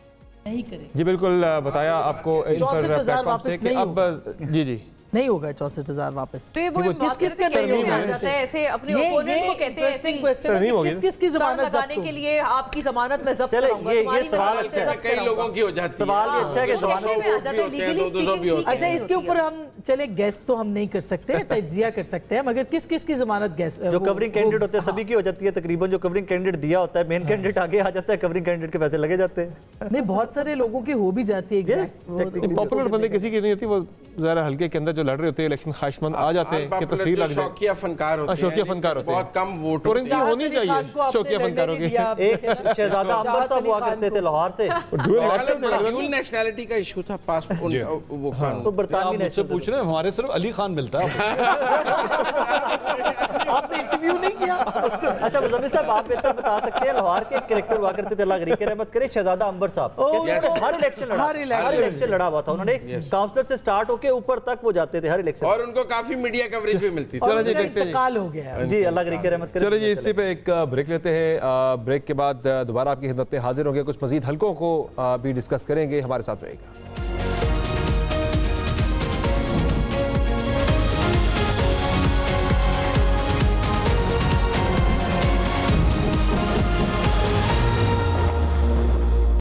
जी बिल्कुल, बताया आपको इन पर प्लेटफॉर्म से कि अब जी नहीं होगा 64,000 वापस। तो ये वो किस का तरमीम आ जाता है, ऐसे अपने ओपोनेंट को कहते हैं ऐसे किस की जमानत लगाने के लिए आपकी जमानत में जब्त कराऊंगा। ये सवाल अच्छा है, कई लोगों की हो जाती है। सवाल भी अच्छा है कि जमानत अच्छा, इसके ऊपर हम चले गैस तो हम नहीं कर सकते, तजिया कर सकते हैं, मगर किस किस की जमानत गैस जो कवरिंग कैंडिडेट होते हैं सभी की हो जाती है तकरीबन। जो कवरिंग कैंडिडेट दिया होता है, मेन कैंडिडेट आगे आ जाता है, कवरिंग कैंडिडेट के पैसे लगे जाते हैं। नहीं, बहुत सारे लोगों की हो भी जाती है। पॉपुलर बंदे किसी की नहीं होती, वो जरा हल्के के अंदर जो लड़ रहे होते हैं इलेक्शन ख्वाहिशमंद आ जाते हैं कि तस्वीर लग जाए। शौकिया फनकार होते हैं, शौकिया फनकार होते हैं, बहुत कम वोट होनी चाहिए शौकिया फनकारों की। एक शहजादा अंबर साहब हुआ करते थे लाहौर से, ड्यूल नेशनैलिटी का इशू था, पासपोर्ट वो कानून। तो बरतानवी मुझसे पूछ रहे हैं, हमारे सिर्फ अली खान मिलता है। आपने इंटरव्यू नहीं किया? अच्छा मुज़म्मिल साहब, आप बेहतर बता सकते हैं, लाहौर के कैरेक्टर हुआ करते थे, अल्लाह गरीब की रहमत करे, शहजादा अंबर साहब हर इलेक्शन लड़ा हुआ था उन्होंने। काउंसलर से स्टार्ट होके ऊपर तक वो जाते थे हर इलेक्शन, और उनको काफी मीडिया कवरेज भी मिलती थी। चलो जी देखते हैं हो गया जी, अल्लाह गरीब की रहमत करे। चलो जी इसी पे एक ब्रेक लेते हैं। ब्रेक के बाद दोबारा आपकी खिदमत में हाजिर होंगे, कुछ मजीद हलकों को भी डिस्कस करेंगे, हमारे साथ रहेगा।